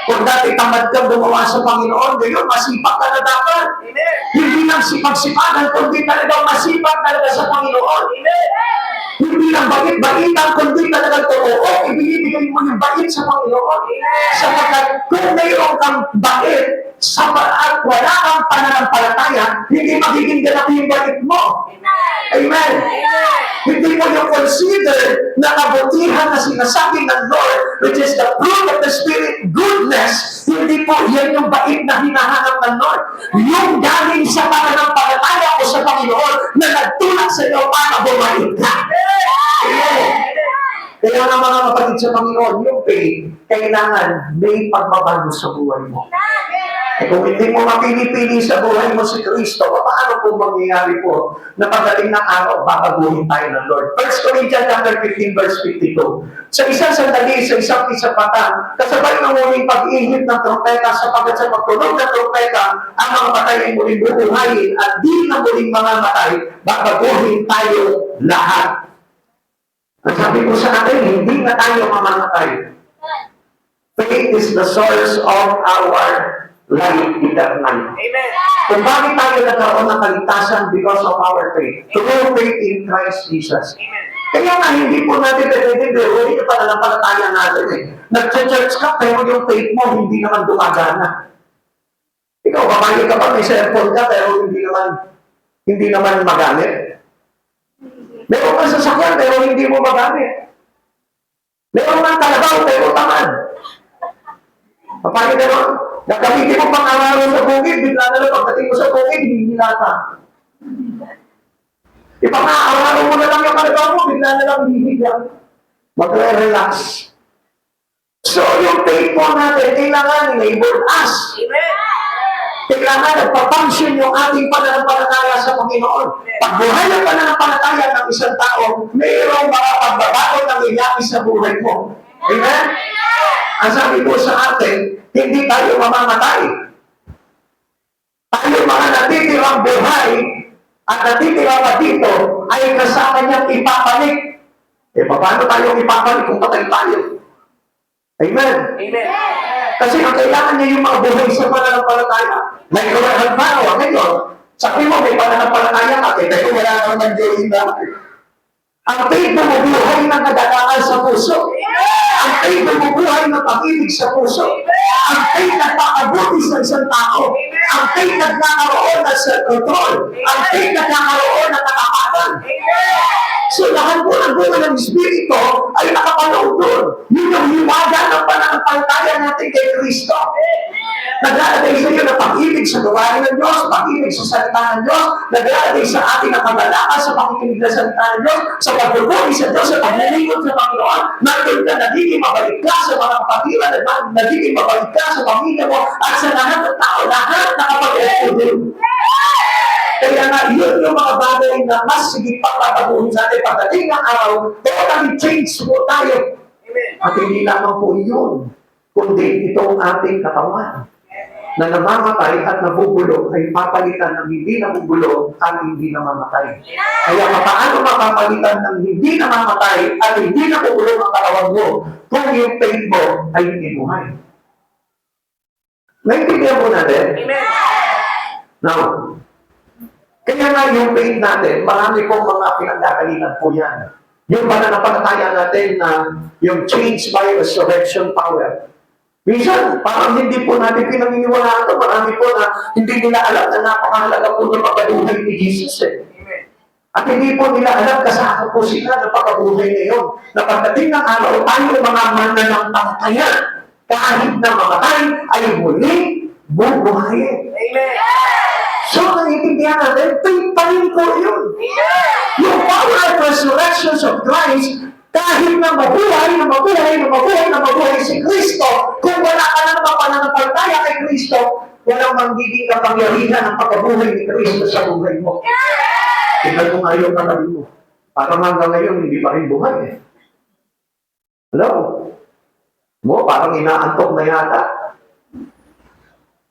Kung dati tamad kang gumawa sa Panginoon, ngayon masipag ka na dapat. Amen. Hindi lang sipag-sipagan, kundi talagang masipag talaga sa Panginoon. Amen. Hindi lang bait-baitan, kundi talagang totoo, ibinibigay mo yung bait sa Panginoon. Sapagkat kung mayroon kang bait, at wala kang pananampalataya, hindi magiging ganap yung bait mo. Amen. Hindi mo yung consider na kabutihan na sinasabi ng Lord, which is the fruit of the Spirit, goodness, hindi po yan yung bait na hinahanap ng Lord. Yung galing sa pananampalataya ko sa Panginoon na nagtulak sa iyo para bumalik ka. Amen. Kaya nga mga kapatid sa Panginoon, yung faith, kailangan may pagbabago sa buhay mo. Eh kung hindi mo mapili-pili sa buhay mo si Kristo, paano po mangyayari po na pagdating ng araw, babaguhin tayo ng Lord? 1 Corinthians chapter 15, verse 52. Sa isang sandali, sa isang isapatan, kasabay ng muling pag-ihip ng trompeta, sapagkat sa pagtunog ng trompeta, ang mga patay ay muling bubuhayin at di na muling mga matay, babaguhin tayo lahat. Ang sabi ko sa atin, hindi na tayo mamamatay. Faith is the source of our life eternal. Amen. Kung bakit tayo nagkaroon ng kaligtasan because of our faith? Through faith in Christ Jesus. Amen. Kaya nga, hindi po natin hindi yung pananampalataya natin eh. Nag-church ka, pero yung faith mo hindi naman dumagana. Ikaw, kapag ka pa, may cellphone ka, pero hindi naman magamit. Meron kang sasakyan, pero hindi mo magamit. Meron kang kalabaw, pero tamad. Kapag meron, nagkamitin mo pang araw sa bukid, bigla na lang pagdating mo sa bukid, hinihilata. Ipang-aaraw mo na lang yung kalabaw mo, bigla na lang hihigyan. Magre-relax. So, yung faith po natin, kailangan enable us. Amen. Kailangan nagpapunction yung ating pananampalataya sa Panginoon. Pagbuhay ang pananampalataya ng isang tao, mayroong mga pagbabago ng nangyayari sa buhay mo. Amen? Ang sabi po sa atin, hindi tayo mamamatay. Tayo mga natitirang buhay at natitira pa dito ay kasama niyang ipapalik. Paano tayo ipapalik kung patay tayo? Amen. Amen. Kasi ang kailangan niya yung mga buhay sa pananampalataya. May halimbawa ngayon, sabi mo may pananampalataya ka, kaya wala naman gawin natin. Ang faith na mabuhay na nagdadaan sa puso. Ang faith na mabuhay na pag-ibig sa puso. Ang faith na nagpakabuti sa isang tao. Ang faith na nagkakaroon ng self-control. Ang faith na nagkakaroon ng katapatan. So lahat po ng bunga ng Espiritu ay nakapanood doon. Yun yung hiwaga ng pananampalataya natin kay Kristo. Naglalagay sa iyo ng pag-ibig sa gawain ng Diyos, pag-ibig sa salita ng Diyos, naglalagay sa atin ng paglalakad sa pakikinig ng salita ng Diyos, sa pagpupuri sa Diyos, sa paglilingkod sa Panginoon, nandun ka nagiging mabalik ka sa mga kapatiran, nagiging mabalik ka sa pamilya mo, at sa lahat ng tao, lahat nakapag-eto din. Kaya nga, yun yung mga bagay na mas sigit pa tatabuhin sa atin pagdating ng araw, totally change po tayo. At hindi lamang po yun, kundi itong ating katawan na namamatay at nabubulok ay papalitan ng hindi nabubulok at hindi namamatay. Kaya paano mapapalitan ng hindi namamatay at hindi nabubulok ang katawan mo kung yung faith mo ay hindi buhay? Naintindihan po natin? Now, kaya nga yung faith natin, marami pong mga pinagkakalinan po yan. Yung pananampalataya natin na yung change by resurrection power. Minsan, parang hindi po natin pinaniniwalaan ito. Marami po na hindi nila alam na napakahalaga po ng pagkabuhay ni Jesus. At hindi po nila alam kasama po sila na pagkabuhay ngayon. Na pagdating ng araw, tayo mga mananampalataya, kahit na mamatay, ay muli bubuhayin. Amen. So, naiintindihan natin, faith pa rin po yun. Yung power of resurrection of Christ, kahit na mabuhay, na mabuhay, na mabuhay, na mabuhay si Kristo, kung wala ka na naman pananampalataya kay Kristo, walang manggiging kapangyarihan ang pagkabuhay ni Kristo sa buhay mo. Tingnan mo nga yung katabi mo. Parang hanggang ngayon, hindi pa rin buhay eh. Hello? Mo, parang inaantok na yata.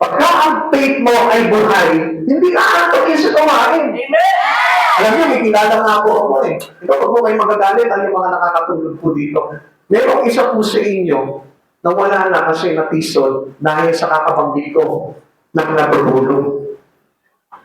Pagka ang faith mo ay buhay, hindi ka aantok yun sa kumain. Amen. Alam niyo, may kilala nga po ako eh. Ito, pag mo kayo magagalit, ang mga nakakatulog po dito. Merong isa po sa inyo na wala na kasi natisod dahil sa kakabanggit ko ng natutulog.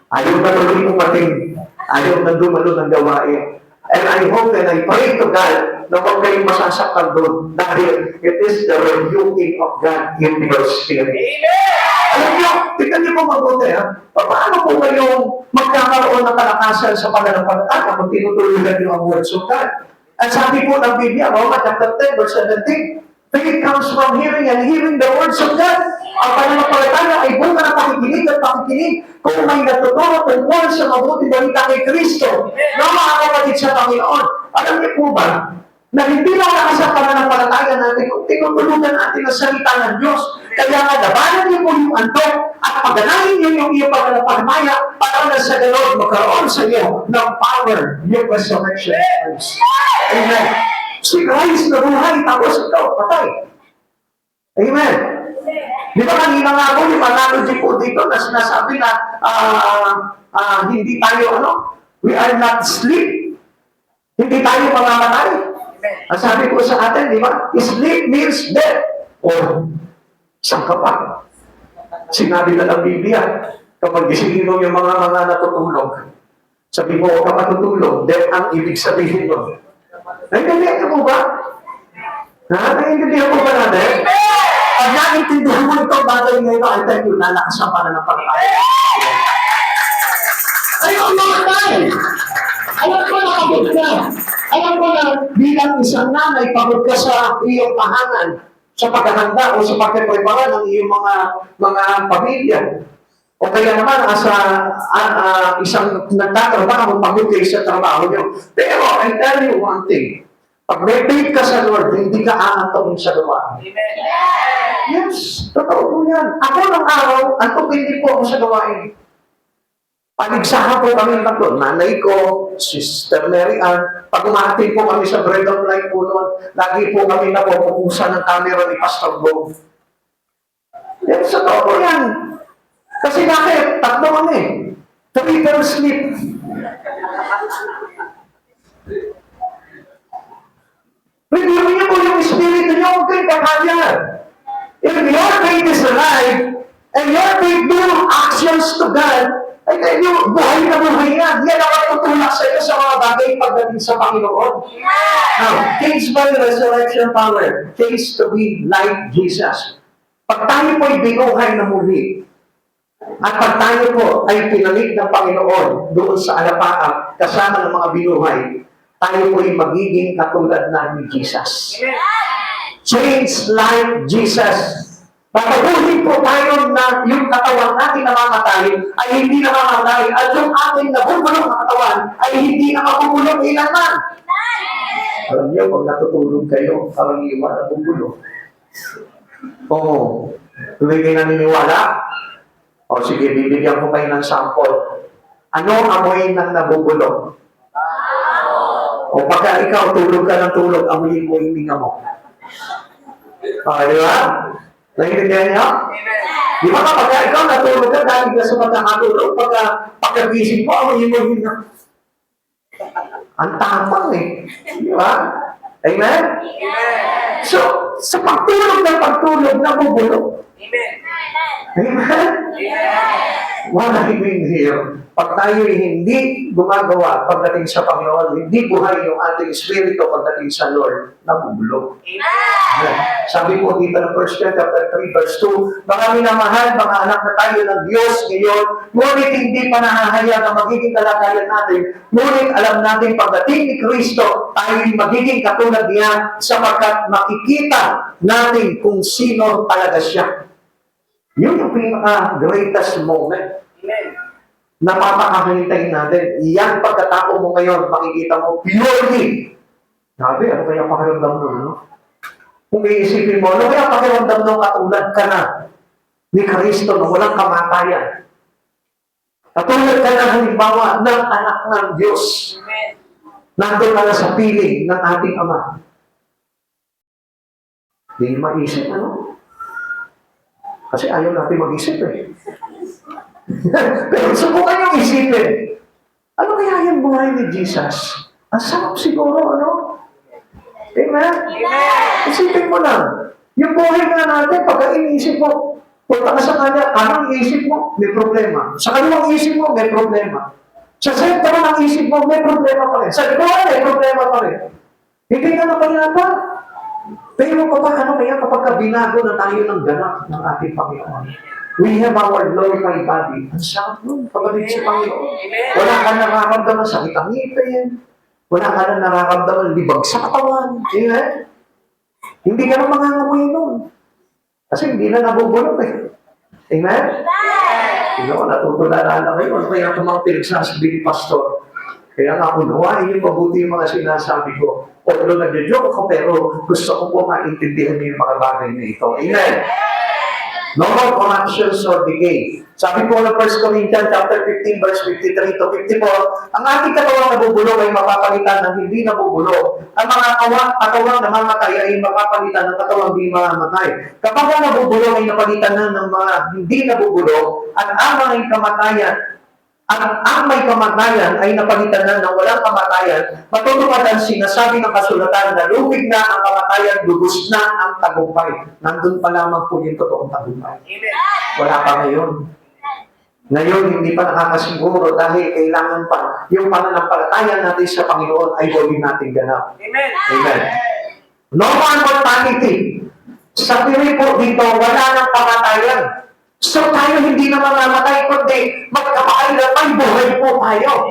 Ayaw na tuloy umating. Ayaw na dumalo ng gawain. And I hope and I pray to God na huwag kayong masasaktan doon dahil it is the rebuking of God in your spirit. Amen. Alam niyo, tignan niyo po mabuti ha. Paano po kayong magkakaroon ng kalakasan sa pananampalataya kung tinutulugan niyo ang words of God? At sabi po ng Biblia, Roma chapter 10, verse 17, faith comes from hearing and hearing the words of God. Ang pananampalataya ay bunga ng pakikinig at pakikinig kung may natuturo tungkol sa mabuting balita kay Kristo na mga kapatid sa Panginoon. Alam niyo po ba, na hindi lang nakasang pananampalataya natin kung tinutulugan natin ang salita ng Diyos. Kaya nga, labanan niyo po yung antok at paganahin niyo yung iyong pananampalataya para na sa ganoon magkaroon sa iyo ng power, yung resurrection. Amen. Si Christ na buhay, tapos ikaw, patay. Amen. Di ba kanina nga po, yung analogy po dito na sinasabi na hindi tayo, we are not asleep. Hindi tayo mamamatay. Ang sabi ko sa atin, di ba? Sleep means death. Or, isang ka pa. Sinabi na ng Biblia, kapag gisingin mo yung mga natutulog, sabi mo, huwag ka matutulog, death ang ibig sabihin mo. Naintindihan niyo po ba? Naintindihan po ba natin? Pag naintindihan mo ito, bagay ngayon, I tell you, lalakas ang pananampalataya. Ayaw mamatay! Alam ko nakabot ka. Alam ko na bilang isang nanay, pagod ka sa iyong tahanan, sa paghahanda o sa pagkiprepara ng iyong mga pamilya. O kaya naman, isang nagtatrabaho, pagod kayo sa trabaho niyo. Pero I tell you one thing, pag may faith ka sa Lord, hindi ka aantokin sa gawain. Yes, totoo po yan. Ako ng araw, antokin din po ako sa gawain. Paligsahan po kami tatlo. Nanay ko, Sister Mary Ann. Pag umahatid po kami sa Bread of Life po noon, lagi po kami napupukusan ng camera ni Pastor Bob. Yan, sa totoo yan. Kasi bakit? Tatlo kami. Triple sleep. Renew niyo po yung espiritu niyo, huwag kayong kakaya. If your faith is alive, and your faith do actions to God, ay kayo, buhay na buhay yan. Yan ang tutulak sa iyo sa mga bagay pagdating sa Panginoon. Now, change by resurrection power. Change to be like Jesus. Pag tayo po'y binuhay na muli, at pag tayo po ay pinalit ng Panginoon doon sa alapaap, kasama ng mga binuhay, tayo po'y magiging katulad na ni Jesus. Change like Jesus. Babaguhin po tayo na yung katawan natin na mamatay ay hindi na mamatay at yung ating nabubulong na katawan ay hindi na mabubulong ilanman. Alam niyo, pag natutulog kayo, parang iwan nabubulong. Oo. Tuloy kayo naniniwala? O sige, bibigyan ko kayo ng sample. Ano amoy ng nabubulong? O pagka ikaw tulog ka ng tulog, amoyin mo yung hininga mo. Di ba? Naintindihan niyo? Di ba kapag ikaw natulog ka dahil ka sa pagkakatulog, pagkagising mo, amoyin mo yung hininga. Ang tapang eh. Di ba? Amen? So, sa pagtulog, nabubulong. Amen? What I mean here, pag tayo hindi gumagawa pagdating sa Panginoon, hindi buhay yung ating espiritu pagdating sa Lord, nabubulog. Amen. Sabi po dito ng 1 Peter chapter 3 verse 2, mga minamahal, mga anak na tayo ng Diyos ngayon, ngunit hindi pa nahahayag ang magiging kalagayan natin, ngunit alam natin pagdating ni Kristo, tayo'y magiging katulad niya sapagkat makikita natin kung sino talaga siya. Yun yung pinaka-greatest moment. Na papakahintay natin. Yan pagkatao mo ngayon, makikita mo purely. Sabi, ano kaya pakiramdam mo, no? Kung iisipin mo, ano kaya pakiramdam mo katulad ka na ni Kristo na walang kamatayan? Katulad ka na halimbawa ng anak ng Diyos. Nandun ka na sa piling ng ating Ama. Hindi maisip, ano? Kasi ayaw natin mag-isip eh. Pero subukan yung isipin. Ano kaya yung buhay ni Jesus? Ang sarap siguro, ano? Amen? Isipin mo lang. Yung buhay nga natin, pagka iniisip mo, punta ka sa kanya, anong isip mo? May problema. Sa kanilang isip mo, may problema. Sa sentro ng isip mo, may problema pa rin. Sa likuran, may problema pa rin. Hindi ka napalapa. Pero ano kaya kapag binago na tayo ng ganap ng ating Panginoon? We have our glorified body. Ang sarap nun, kapatid sa Panginoon. Wala ka nararamdaman sakit ang ngipin. Wala ka na nararamdaman libag sa katawan. Amen? Hindi ka na mangangamoy nun. Kasi hindi na nabubulong eh. Amen? Natutulala na kayo. Ano kaya itong mga pinagsasabi ni Pastor? Kaya nga unawain yung mabuti yung mga sinasabi ko. Although nag-joke ako, pero gusto ko po maintindihan niyo yung mga bagay na ito. Amen? No more corruptions or decay. Sabi po ng 1 Corinthians chapter 15, verse 53 to 54, ang ating katawang nabubulong ay mapapalitan ng hindi nabubulong. Ang mga katawang namamatay ay mapapalitan ng katawang hindi mamamatay. Kapag ang nabubulong ay napalitan na ng mga hindi nabubulong, at ang mga kamatayan, ang may kamatayan ay napalitan na ng walang kamatayan, matutupad ang sinasabi ng kasulatan na lumig na ang kamatayan, lubos na ang tagumpay. Nandun pa lamang po yung totoong tagumpay. Wala pa ngayon. Ngayon, hindi pa nakakasiguro dahil kailangan pa yung pananampalataya natin sa Panginoon ay gawin natin ganap. Amen. Amen. No more mortality. Sa pili po dito, wala nang kamatayan. So tayo hindi na mamamatay, kundi magkapakailan may buhay po tayo.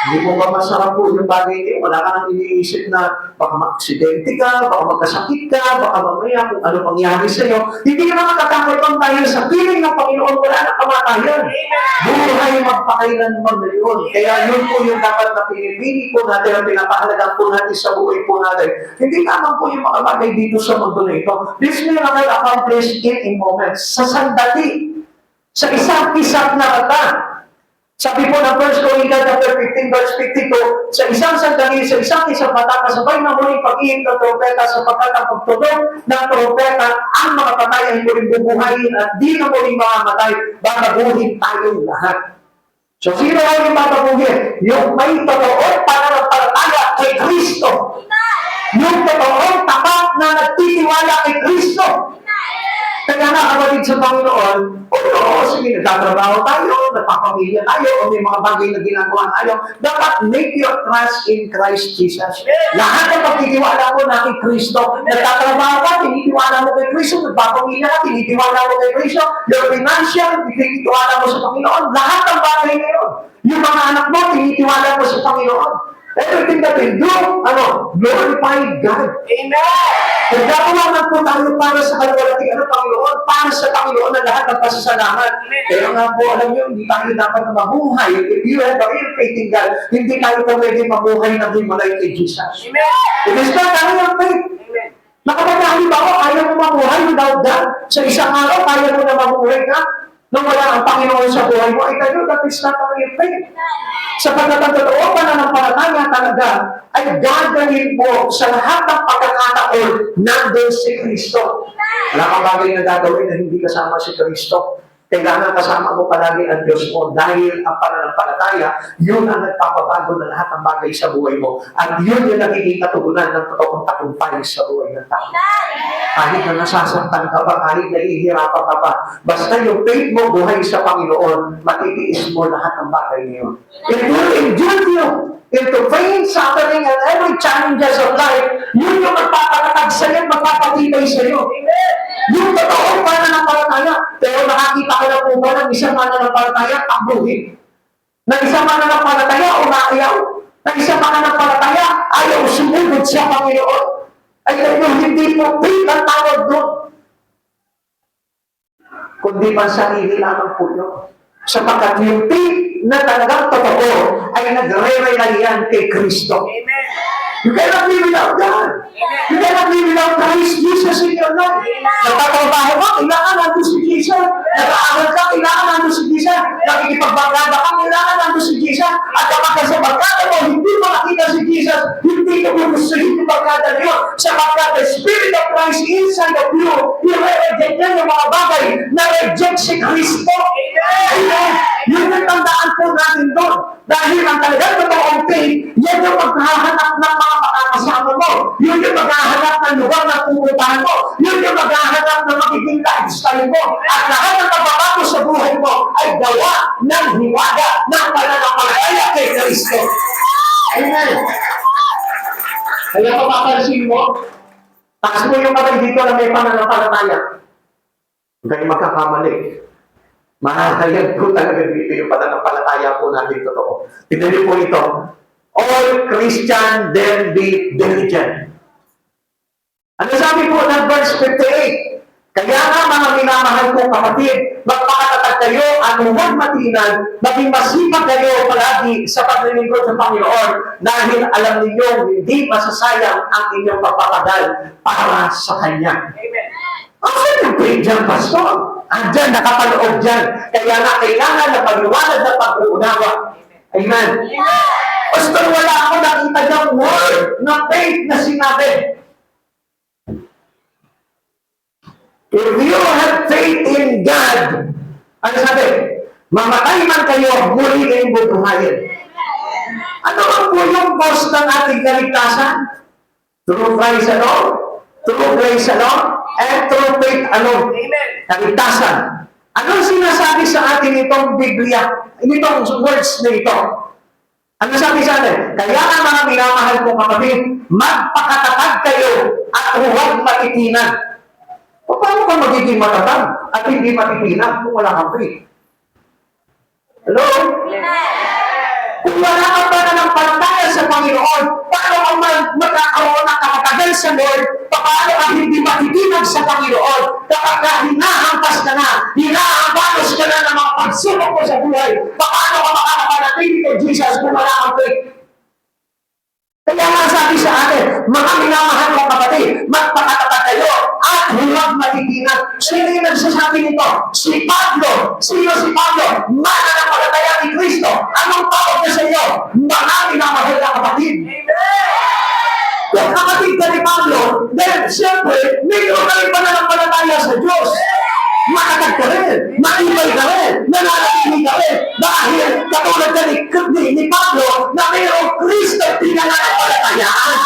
Hindi mo ba masarap po yung bagay niyo? Wala ka nang iniisip na baka ma-aksidente ka, baka magkasakit ka, baka mamaya kung ano pangyari sa iyo. Hindi naman matatakot tayo sa piling ng Panginoon, wala na kamatayan. Buhay magpakailanman na yun. Kaya yun po yung dapat na pinipili po natin at pinapahalagan po natin sa buhay po natin. Hindi naman po yung mga bagay dito sa mundo na ito. This miracle accomplished in moments. Sa sandali. Sa isang-isang na kata. Sabi po ng 1 Corinthians chapter 15 verse 52, sa isang sandali, sa isang-isang mata, kasabay na muling pag-ihip ng trompeta sapagkat ang pagtunog ng trompeta, ang mga patay ay muling bubuhayin at di na muling mamamatay, babaguhin tayong lahat. So sino ay yung babaguhin? Yung may totoo pananampalataya kay Kristo. Yung totoong tapat na nagtitiwala kay Kristo. Kaya nga, kapatid sa Panginoon, oo, sige, nagtatrabaho tayo, nagpapamilya tayo, o may mga bagay na ginagawa tayo, dapat make your trust in Christ Jesus. Lahat ng pagtitiwala mo na kay Kristo, nagtatrabaho ka, tinitiwala mo kay Kristo, nagpapamilya ka, tinitiwala mo kay Kristo, your financial, tinitiwala mo sa Panginoon, lahat ng bagay na yun. Yung mga anak mo, tinitiwala mo sa Panginoon. Everything that we do, glorify God. Amen! Nagkakawanan po tayo para sa kalwalatian ng Panginoon, para sa Panginoon na lahat ng pasasalamat. Kaya nga po, alam niyo, hindi tayo dapat na mabuhay. If you have a real faith in God, hindi tayo pwede mabuhay na himalay kay Jesus. Amen! It is not tayo ang faith. Amen! Nakapagkakali ba ako, kaya mo mabuhay without God? Sa isang araw, kaya mo na mabuhay ka? Nung wala ang Panginoon sa buhay mo, ay tayo, that is not a real faith. Sapagkat ang totoo pananampalataya talaga ay gagawin mo sa lahat ng pagkakataon nandun si Kristo. Wala kang bagay na gagawin na hindi kasama si Kristo. Kailangan kasama mo palagi ang Diyos mo dahil ang pananampalataya, yun ang nagpapabago ng lahat ng bagay sa buhay mo. At yun yung nagiging katugunan ng totoong tagumpay sa buhay ng tao. Kahit na nasasaktan ka pa, kahit nahihirapan ka pa, basta yung faith mo buhay sa Panginoon, matitiis mo lahat ng bagay niyo. It will endure you into pain, suffering, and every challenges of life. Yun yung magpapakatag sa'yo, magpapatibay sa'yo. Yung totoong pananampalataya. Pero nakakita ko na po ba ng isang pananampalataya, takbuhin. Ng isang pananampalataya, umaayaw. Ng isang pananampalataya, ayaw sumunod sa Panginoon. Ay kayo, hindi po faith ang tawag doon. Kundi pa sarili lamang po yun. Sapagkat yung faith na talagang totoo ay nagre-relayan kay Kristo. Amen! You cannot live without God. You cannot live without Christ Jesus in your life. Nagtatrabaho ka, kailangan nandun si Jesus. Nag-aaral ka, kailangan nandun si Jesus. Nakikipagbagada ka, kailangan nandun si Jesus. At kapag sa bagada mo, hindi mo nakita si Jesus, hindi mo gustuhin yung bagada niyo. Sapagkat the Spirit of Christ inside of you, i-reject niya yung mga bagay na reject si Kristo. Amen. Yun ang tandaan po natin doon. Dahil ang talagang totoong faith, yan yung maghahanap ng mga makakasama mo. Yun yung maghahanap ng lugar na pupuntahan mo. Yun yung maghahanap ng magiging lifestyle mo. At lahat ng pagbabago sa buhay mo ay gawa ng hiwaga ng pananampalataya kay Kristo. Amen. Kaya mapapansin mo, taas mo yung kamay dito na may pananampalataya. Huwag kayo magkakamali. Mahahayag po talaga dito yung pananampalataya po natin totoo. Tignan niyo po ito. All Christian then be diligent. Ano sabi po ng verse 58? Kaya nga mga minamahal kong kapatid, magpakatatag kayo at huwag matinag, maging masipag kayo palagi sa paglilingkod sa Panginoon dahil alam ninyo hindi masasayang ang inyong pagpapagal para sa Kanya. Amen! Asan yung faith dyan, Pastor? Andyan, nakapaloob dyan. Kaya nga, kailangan na pag-iwanag na pag-uunawa. Amen. Pastor, wala ako nakita ng word na faith na sinabi. If you have faith in God, ano sabi? Mamatay man kayo, muli kayong bubuhayin. Ano ang po yung cause ng ating kaligtasan? Through Christ alone, through grace alone, and through faith alone. Amen! Kaligtasan. Anong sinasabi sa atin itong Biblia? Itong words na ito? Ano sabi sa atin? Kaya nga mga minamahal kong kapatid, magpakatatag kayo at huwag matitinan. O paano ka magiging matatag at hindi matitinan kung wala kang faith? Hello? Kung wala kang pananampalataya sa Panginoon, paano ka magkakaroon ng kakatagal sa Lord? Paano ka hindi matitinag sa Panginoon? Kapag hinahampas ka na, hinahambalos ka na ng mga pagsubok mo sa buhay, paano ka makakapanatili kay Jesus kung wala kang faith? Kaya nga sabi sa atin, mga minamahal mong kapatid, magpakatatag kayo at huwag matitinan. Sino yung nagsasabi nito? Si Pablo. Sino si Pablo? Mananampalataya ni Kristo. Anong tawag niya sa iyo? Mga minamahal na kapatid. Kung kapatid ka ni Pablo, then siyempre, mayroon ka rin pananampalataya sa Diyos. Makatag ka rin, matibay ka rin, nananatili ka rin, dahil katulad ka ni Pablo na mayroong Kristo pinananampalatayaan.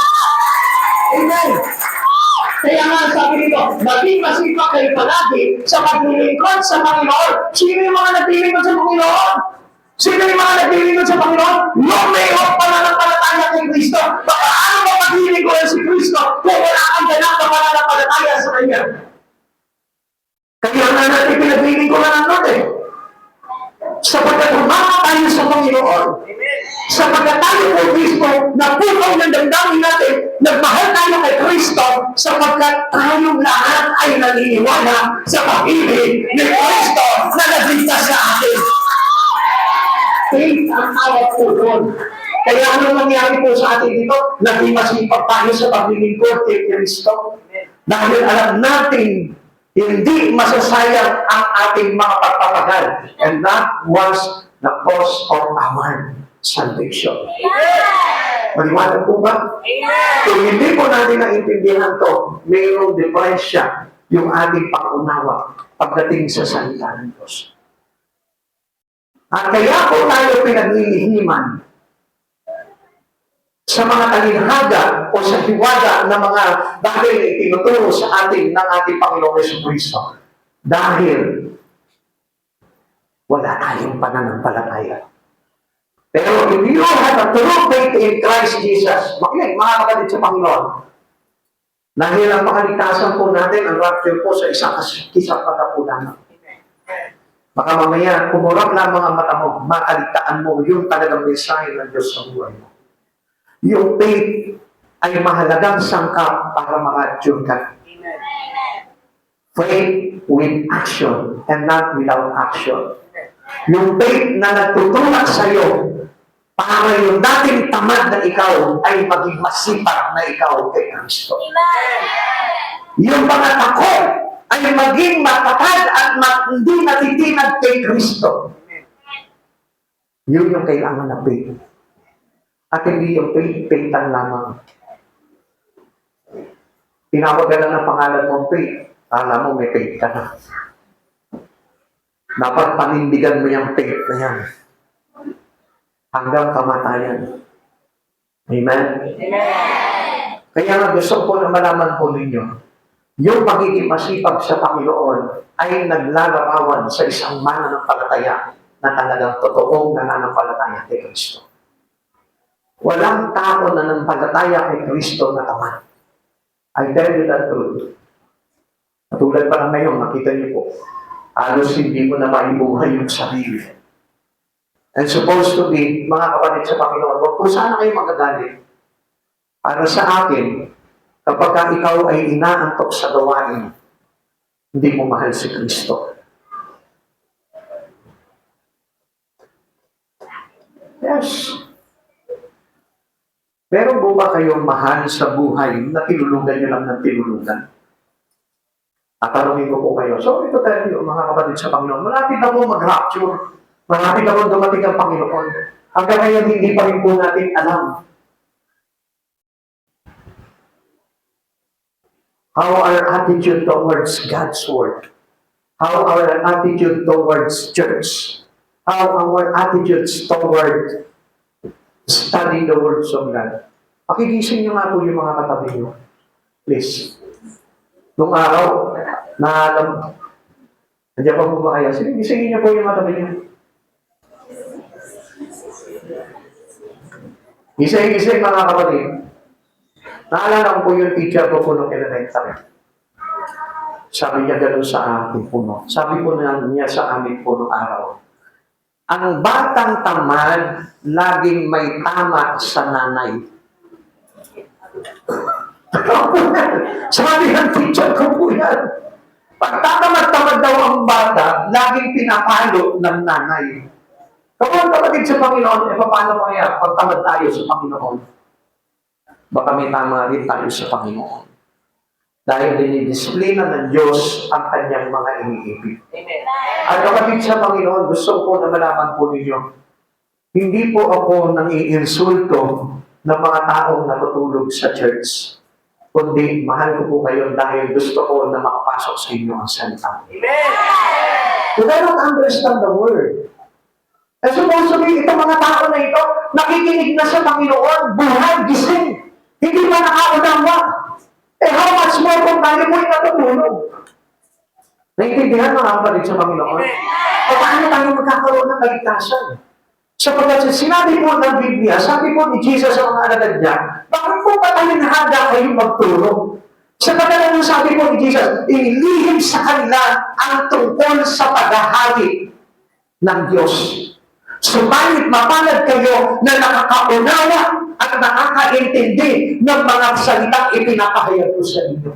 naging masipag kayo palagi sa paglilingkod sa Panginoon. Sino yung mga naglilingkod sa Panginoon? Sino yung mga naglilingkod sa Panginoon? Yung may pananampalataya kay Kristo. Paano ba paglilingkod si Kristo kung wala kang ganang pananampalataya sa Kanya? Kaya na natin pinaglilingkodan ng Lord eh. Sapagkat humama tayo sa Panginoon, sapagkat tayo kay Kristo, napukaw ng damdamin natin, nagmahal tayo kay Kristo, sapagkat tayong lahat ay naniniwala sa pag-ibig ni Kristo na nagligtas sa atin. Faith ang tawag po doon. Kaya ano nangyari po sa atin dito? Naging masipag tayo sa paglilingkod kay Kristo. Dahil alam natin, hindi masasayang ang ating mga pagpapagal. And that was the cause of our salvation. Maliwanag po ba? Kung hindi po natin naintindihan to, mayroong diferensya yung ating pangunawa pagdating sa salita ng Diyos. At kaya po tayo pinaglilihiman sa mga talinhaga o sa hiwaga ng mga bagay na itinuturo sa atin ng ating Panginoong Jesucristo. Dahil wala tayong pananampalataya. Pero if you have a true faith in Christ Jesus, makinig mga kapatid sa Panginoon, dahil ang pakaligtasan po natin, ang rapture po sa isang katapunan. Baka mamaya, kumurap lang mga mata mo, makaligtaan mo yung talagang mensahe ng Diyos sa buhay mo. Yung faith ay mahalagang sangkap para ma-rapture ka. Faith with action and not without action. Yung faith na nagtutulak sa'yo para yung dating tamad na ikaw ay maging masipag na ikaw kay Kristo. Yung pangatakot ay maging matatag at hindi natitinag kay Kristo. Yun yung kailangan na faith. At hindi yung faith-faithan lamang. Tinawag ka lang ng pangalan mo faith. Alam mo, may faith ka na. Dapat panindigan mo yung faith na yan. Hanggang kamatayan. Amen? Amen. Kaya nga gusto ko na malaman po ninyo, yung pagiging masipag sa Panginoon ay naglalarawan sa isang mananampalataya na talagang totoong nananampalataya kay Kristo. Walang tao na nanampalataya kay Kristo na tamad. I tell you the truth. Katulad pa lang ngayon, nakita niyo po, halos hindi mo na maibuhay yung sarili. And supposed to be, mga kapatid sa Panginoon, wag po sana kayo magagalit. Para sa akin, kapag ikaw ay inaantok sa gawain, hindi mo mahal si Kristo. Yes. Pero ba kayong mahal sa buhay na tinulugan niyo lang ng tinulugan? At tanongin ko po kayo, so ito tayo mga kapatid sa Panginoon, malapit na po mag-rapture. Malapit na po dumating ang Panginoon. Hanggang ngayon hindi pa rin po natin alam how our attitude towards God's Word, how our attitude towards church, how our attitudes toward studying the words of God. Pakigising niyo nga po yung mga katabi niyo. Please. Nung araw, nandiyan pa po ba kayo? Sige, gisingin niyo po yung katabi niyo. Gising mga kapatid. Naalala ko po yung teacher ko po nung elementary. Sabi niya gano'n sa akin po. Sabi po niya sa amin po nung araw. Ang batang tamad, laging may tama sa nanay. Sabi ng teacher ko po yan. Pag tatamad-tamad daw ang bata, laging pinapalo ng nanay. Kapag kapatid sa Panginoon, paano kaya pag tamad tayo sa Panginoon? Baka may tama rin tayo sa Panginoon. Dahil dinidisiplina ng Diyos ang kanyang mga iniibig. At kapatid sa Panginoon, gusto ko na malaman po ninyo, hindi po ako nang-iinsulto ng mga taong natutulog sa church. Kundi, mahal ko po kayo dahil gusto ko na makapasok sa inyo ang salita. Amen! You cannot understand the word. And supposed to be, itong mga tao na ito, nakikinig na sa Panginoon, buhay, gising. Hindi pa nakaunawa. how much more kung tayo mo'y natutulog? Naintindihan mga kapatid sa Panginoon? O paano tayo magkakaroon ng kaligtasan? Sapagkat sinabi po ng Biblia, sabi po ni Jesus sa mga alagad niya, bakit po ba tayo nahada kayong magtulog? Sa kadalang sabi po ni Jesus, ilihim sa kanila ang tungkol sa paghahari ng Diyos. Subalit mapalad kayo na nakakaunawa at nakakaintindi ng mga salitang ipinapahayag ko sa inyo.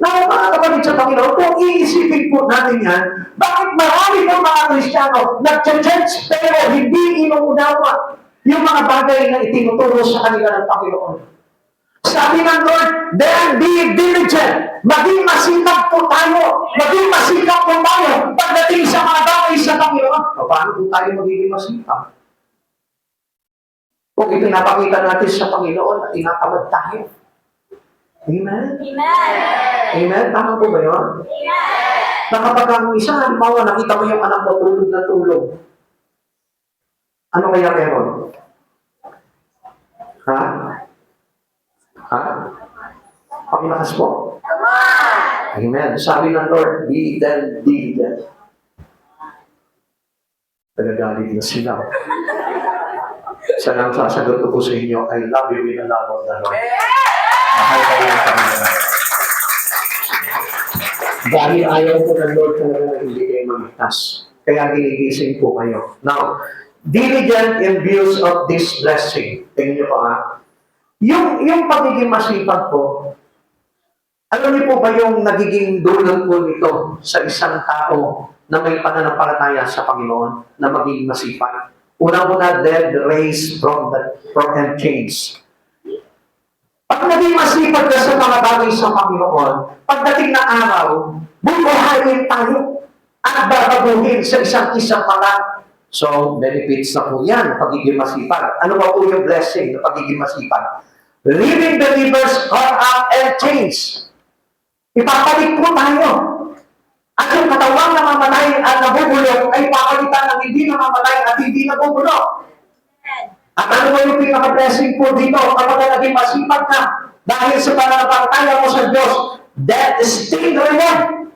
Now, mga kapatid sa Panginoon, kung iisipin po natin yan, bakit marami po mga Kristiyano nag-church pero hindi inuunawa yung mga bagay na itinuturo sa kanila ng Panginoon? Sabi ng Lord, then be diligent. Maging masikap po tayo. Maging masikap po tayo pagdating sa mga bagay sa Panginoon. Paano po tayo magiging masikap? Kung ipinapakita natin sa Panginoon at tinatamad tayo. Amen? Amen. Amen? Tama po ba yun? Amen. Na kapag ang isa, halimbawa, nakita mo yung anak mo tulog na tulog. Ano kaya meron? Ha? Ha? Pakilakas po. Amen. Sabi ng Lord, be then diligent. Nagagalit na sila. Sa nang sasagot ko po sa inyo, I love you with the love of the Lord. Mahal kayo ng Panginoon. Dahil ayaw po ng Lord talaga na hindi kayo mamigtas. Kaya ginigising po kayo. Now, diligent in views of this blessing. Tingnan niyo po ha. Yung pagiging masipag po, alam niyo po ba yung nagiging dulot po nito sa isang tao na may pananampalataya sa Panginoon na magiging masipag? Una-una, dead raised from and changed. Pag naging masipag ka sa mga bagay sa Panginoon, pagdating na araw, bubuhayin tayo at babaguhin sa isang pala. So, benefits na po yan, pagiging masipag. Ano ba po yung blessing na pagiging masipag? Living believers caught up and changed. Ipapalit po tayo. At yung katawang namamatay at nabubulok ay papalitan ng hindi namamatay at hindi nabubulok. At ano ba yung pinaka-blessing po dito kapag naging masipag ka dahil sa pananampalataya mo sa Diyos? That is still reward.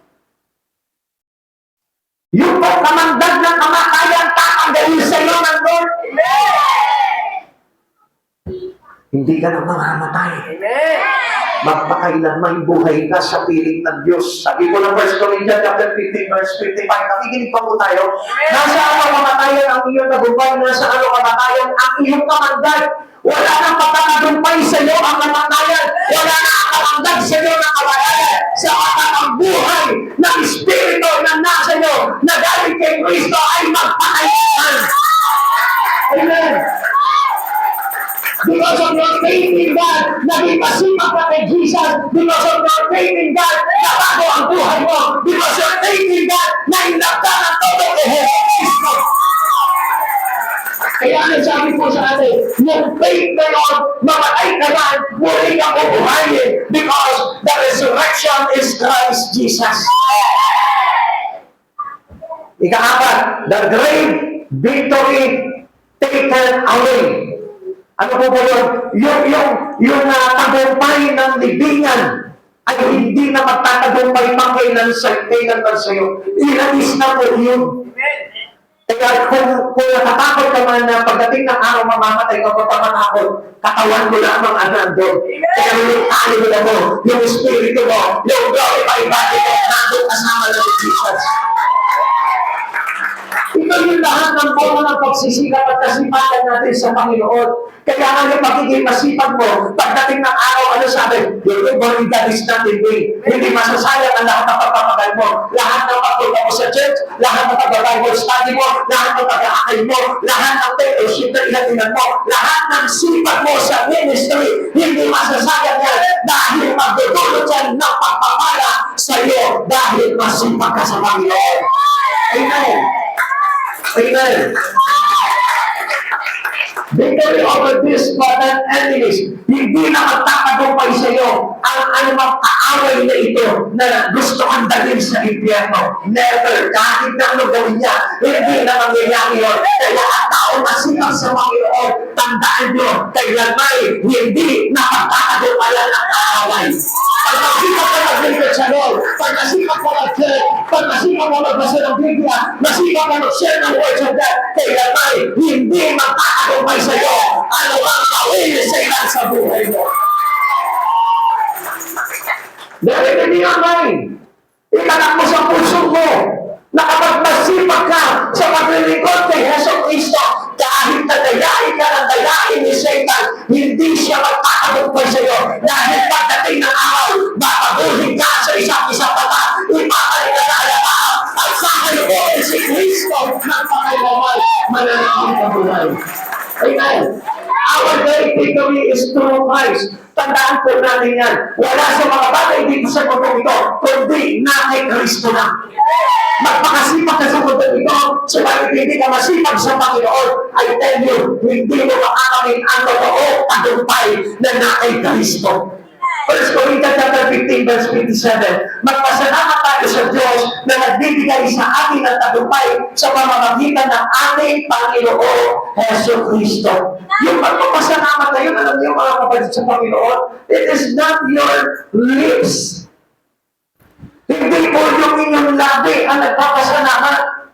Yung po kamandag ng kamatayan tatanggalin sa iyo ng Lord. Hindi ka na mamamatay. Magpakailanman buhay ka sa piling ng Diyos. Sabi ko ng 1 Corinthians chapter 15, verse 55, nakikinig pa po tayo. Nasa ano kamatayan ang iyong tagumpay, nasa ano kamatayan ang iyong kamandag. Wala nang patatagumpay sa iyo ang kamatayan. Wala nang kamandag sa iyo ng kamatayan. Sa ang buhay ng Espiritu na nasa iyo, na galing kay Kristo ay magpakailanman. Amen. Because of your faith in God, naging masipag ka kay Jesus. Because of your faith in God, nabago ang buhay mo. Because of your faith in God, nainlap ka ng todo kay Kristo. Kaya ang sabi po sa atin, yung faith na yun, mamatay ka man, muli ka bubuhayin. Because the resurrection is Christ Jesus. Ika-apat, the great victory taken away. Ano po ba yung tagumpay ng libingan ay hindi na magtatagumpay pa kailan sa iyo. Ilanis na po yun. Kaya kung natatakot ka man na pagdating ng araw mamamatay ka pa matakot, katawan mo lamang ang nandun. Kaya yung tali mo, yung espiritu mo, yung glorified body mo, nandun kasama ng Jesus. Ito yung lahat ng bunga ng pagsisikap at kasipagan natin sa Panginoon. Kaya nga yung pagiging masipag mo, pagdating ng araw, ano sabi? Your labor in God is not in vain. Hindi masasayang ang lahat ng pagpapagal mo. Lahat ng pagpunta mo sa church, lahat ng pag-Bible study mo, lahat ng pag-aakay mo, lahat ng fellowship na inatinan mo, lahat ng sipag mo sa ministry, hindi masasayang yan dahil magdudulot yan ng pagpapala sa iyo dahil masipag ka sa Panginoon. Amen. Amen. victory over this and enemies. Hindi na magtatagumpay sa iyo ang anumang kaaway na ito na gusto kang dalhin sa impyerno. Never. Kahit na ano gawin niya, hindi na mangyayari yun. Kaya ang taong masikap sa Panginoon, tandaan nyo, kailanman hindi nakakatagumpayan ang kaaway. Pag nasikap ka mag-lingkod sa Lord, pag nasikap ka mag-church, pag nasikap ka magbasa ng Biblia, nasikap ka mag-share ng words of God, kailanman hindi magkakagumpay sa iyo ano ang gawin sa ilan sa buhay mo. Dahil hindi ang mind, ikanak mo sa puso mo, na kapag masipag ka sa paglilingkod kay Heso Kristo, kahit nadayain ka ng dayain ni Satan, hindi siya magkakagumpay sa iyo. Dahil pagdating ng araw, babaguhin ka sa isa pata, ipapalik ka na alabaw, at sa kayo si Kristo ng pakailaman, mananangin ka buhay. Amen. Our great victory is through Christ. Tandaan po natin yan. Wala sa mga bagay dito sa mundo ito, kundi na kay Kristo na. Magpakasipag ka sa mundo ito, subalit hindi ka masipag sa Panginoon, I tell you, hindi mo makakamit ang totoo tagumpay na kay Kristo. 1 Corinthians chapter 15, verse 57, magpasalamat tayo sa Diyos na nagbibigay sa atin ng tagumpay sa pamamagitan ng ating Panginoon Heso Kristo. Yung magpapasalamat na yun, alam niyo mga kapatid sa Panginoon, it is not your lips. Hindi po yung inyong labi ang nagpapasalamat.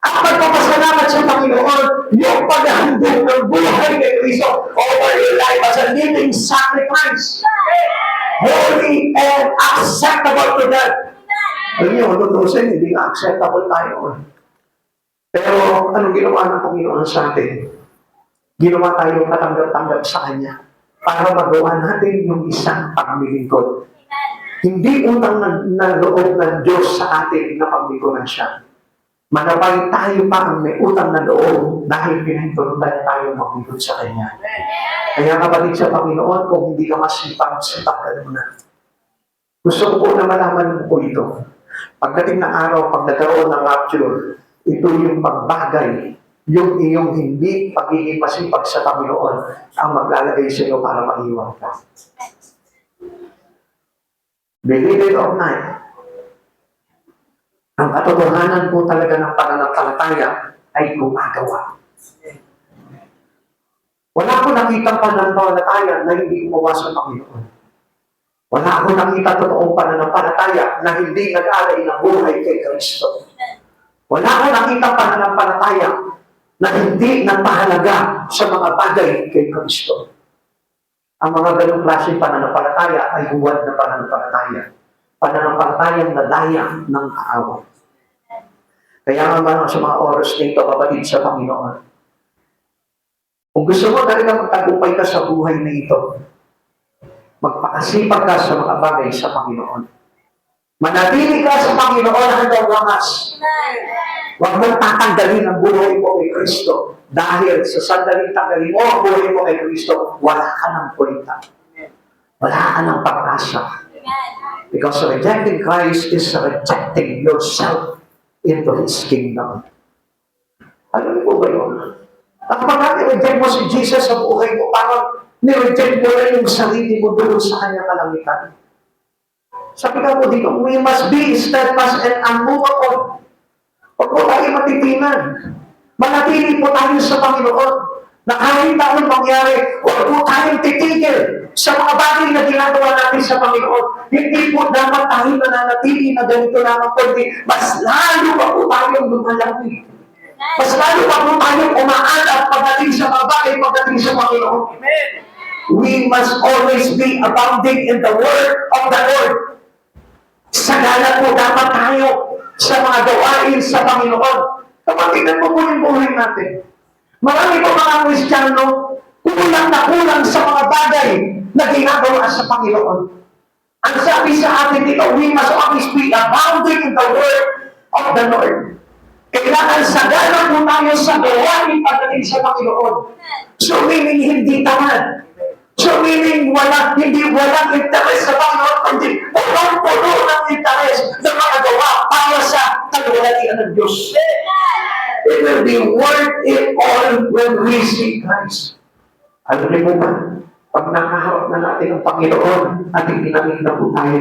Ang pagpapasalamat sa Panginoon, yung paghahandog ng buhay ni Kristo over your life as a living sacrifice. Holy and acceptable to God. Alam niyo, tutusin, hindi nga acceptable tayo. Pero anong ginawa ng Panginoon sa atin? Ginawa tayong katanggap-tanggap sa Kanya para magawa natin yung isang paglilingkod. Hindi utang na loob ng Diyos sa atin na paglingkuran siya. Manapay tayo pa ang may utang na loob dahil pinahintulutan tayo maglingkod sa Kanya. Kaya kapatid sa Panginoon, kung hindi ka masipag, sipagan mo na. Gusto ko po na malaman mo po ito. Pagdating ng araw, pag nagkaroon ng rapture, ito yung pagbagay, yung iyong hindi pagiging masipag sa Panginoon ang maglalagay sa iyo para maiwan ka. Believe it or not, ang katotohanan po talaga ng pananampalataya ay gumagawa. Wala akong nakitang pananampalataya na hindi gumawa sa Panginoon. Wala akong nakita totoong pananampalataya na hindi nag-alay ng buhay kay Kristo. Wala akong nakitang pananampalataya na hindi nagpahalaga sa mga bagay kay Kristo. Ang mga ganong klaseng pananampalataya ay huwad na pananampalataya. Pananampalatayang nadaya ng kaaway. Kaya nga sa mga oras nito, kapatid sa Panginoon, kung gusto mo talaga magtagumpay ka sa buhay na ito, magpakasipag ka sa mga bagay sa Panginoon. Manatili ka sa Panginoon hanggang wakas. Huwag mong tatanggalin ang buhay mo kay Kristo. Dahil sa sandaling tanggalin mo ang buhay mo kay Kristo, wala ka ng kwenta. Wala ka ng pag-asa. Because rejecting Christ is rejecting yourself into His kingdom. Alam mo ba yun? Kapag nireject mo si Jesus sa buhay mo, parang nireject mo na yung sarili mo doon sa kanyang kalangitan. Sabi ka po dito, we must be steadfast and unmovable. Huwag po tayo matitinan. Manatili po tayo sa Panginoon. Na kahit tayo mangyari, huwag po tayong titigil sa mga bagay na ginagawa natin sa Panginoon. Hindi po dapat tayo nananatili na ganito naman, kundi mas lalo pa po tayong lumalaki. Mas lalo pa po tayong umaanap pagdating sa mga bagay, pagdating sa Panginoon. We must always be abounding in the word of the Lord. Sagala po dapat tayo sa mga gawain sa Panginoon. Kapatinan mo po yung buhay natin. Marami po mga Kristiyano, kulang na kulang sa mga bagay na ginagawa sa Panginoon. Ang sabi sa atin dito, we must always be abounding in the word of the Lord. Kailangan sagana po tayo sa gawain pagdating sa Panginoon. So meaning hindi tamad. So meaning hindi walang interes sa Panginoon, kundi punong-puno ng interes na mga gawa para sa kalwalatian ng Diyos. it will be worth it all when we see Christ. Alam niyo po ba, pag nakaharap na natin ang Panginoon at ipinakita po tayo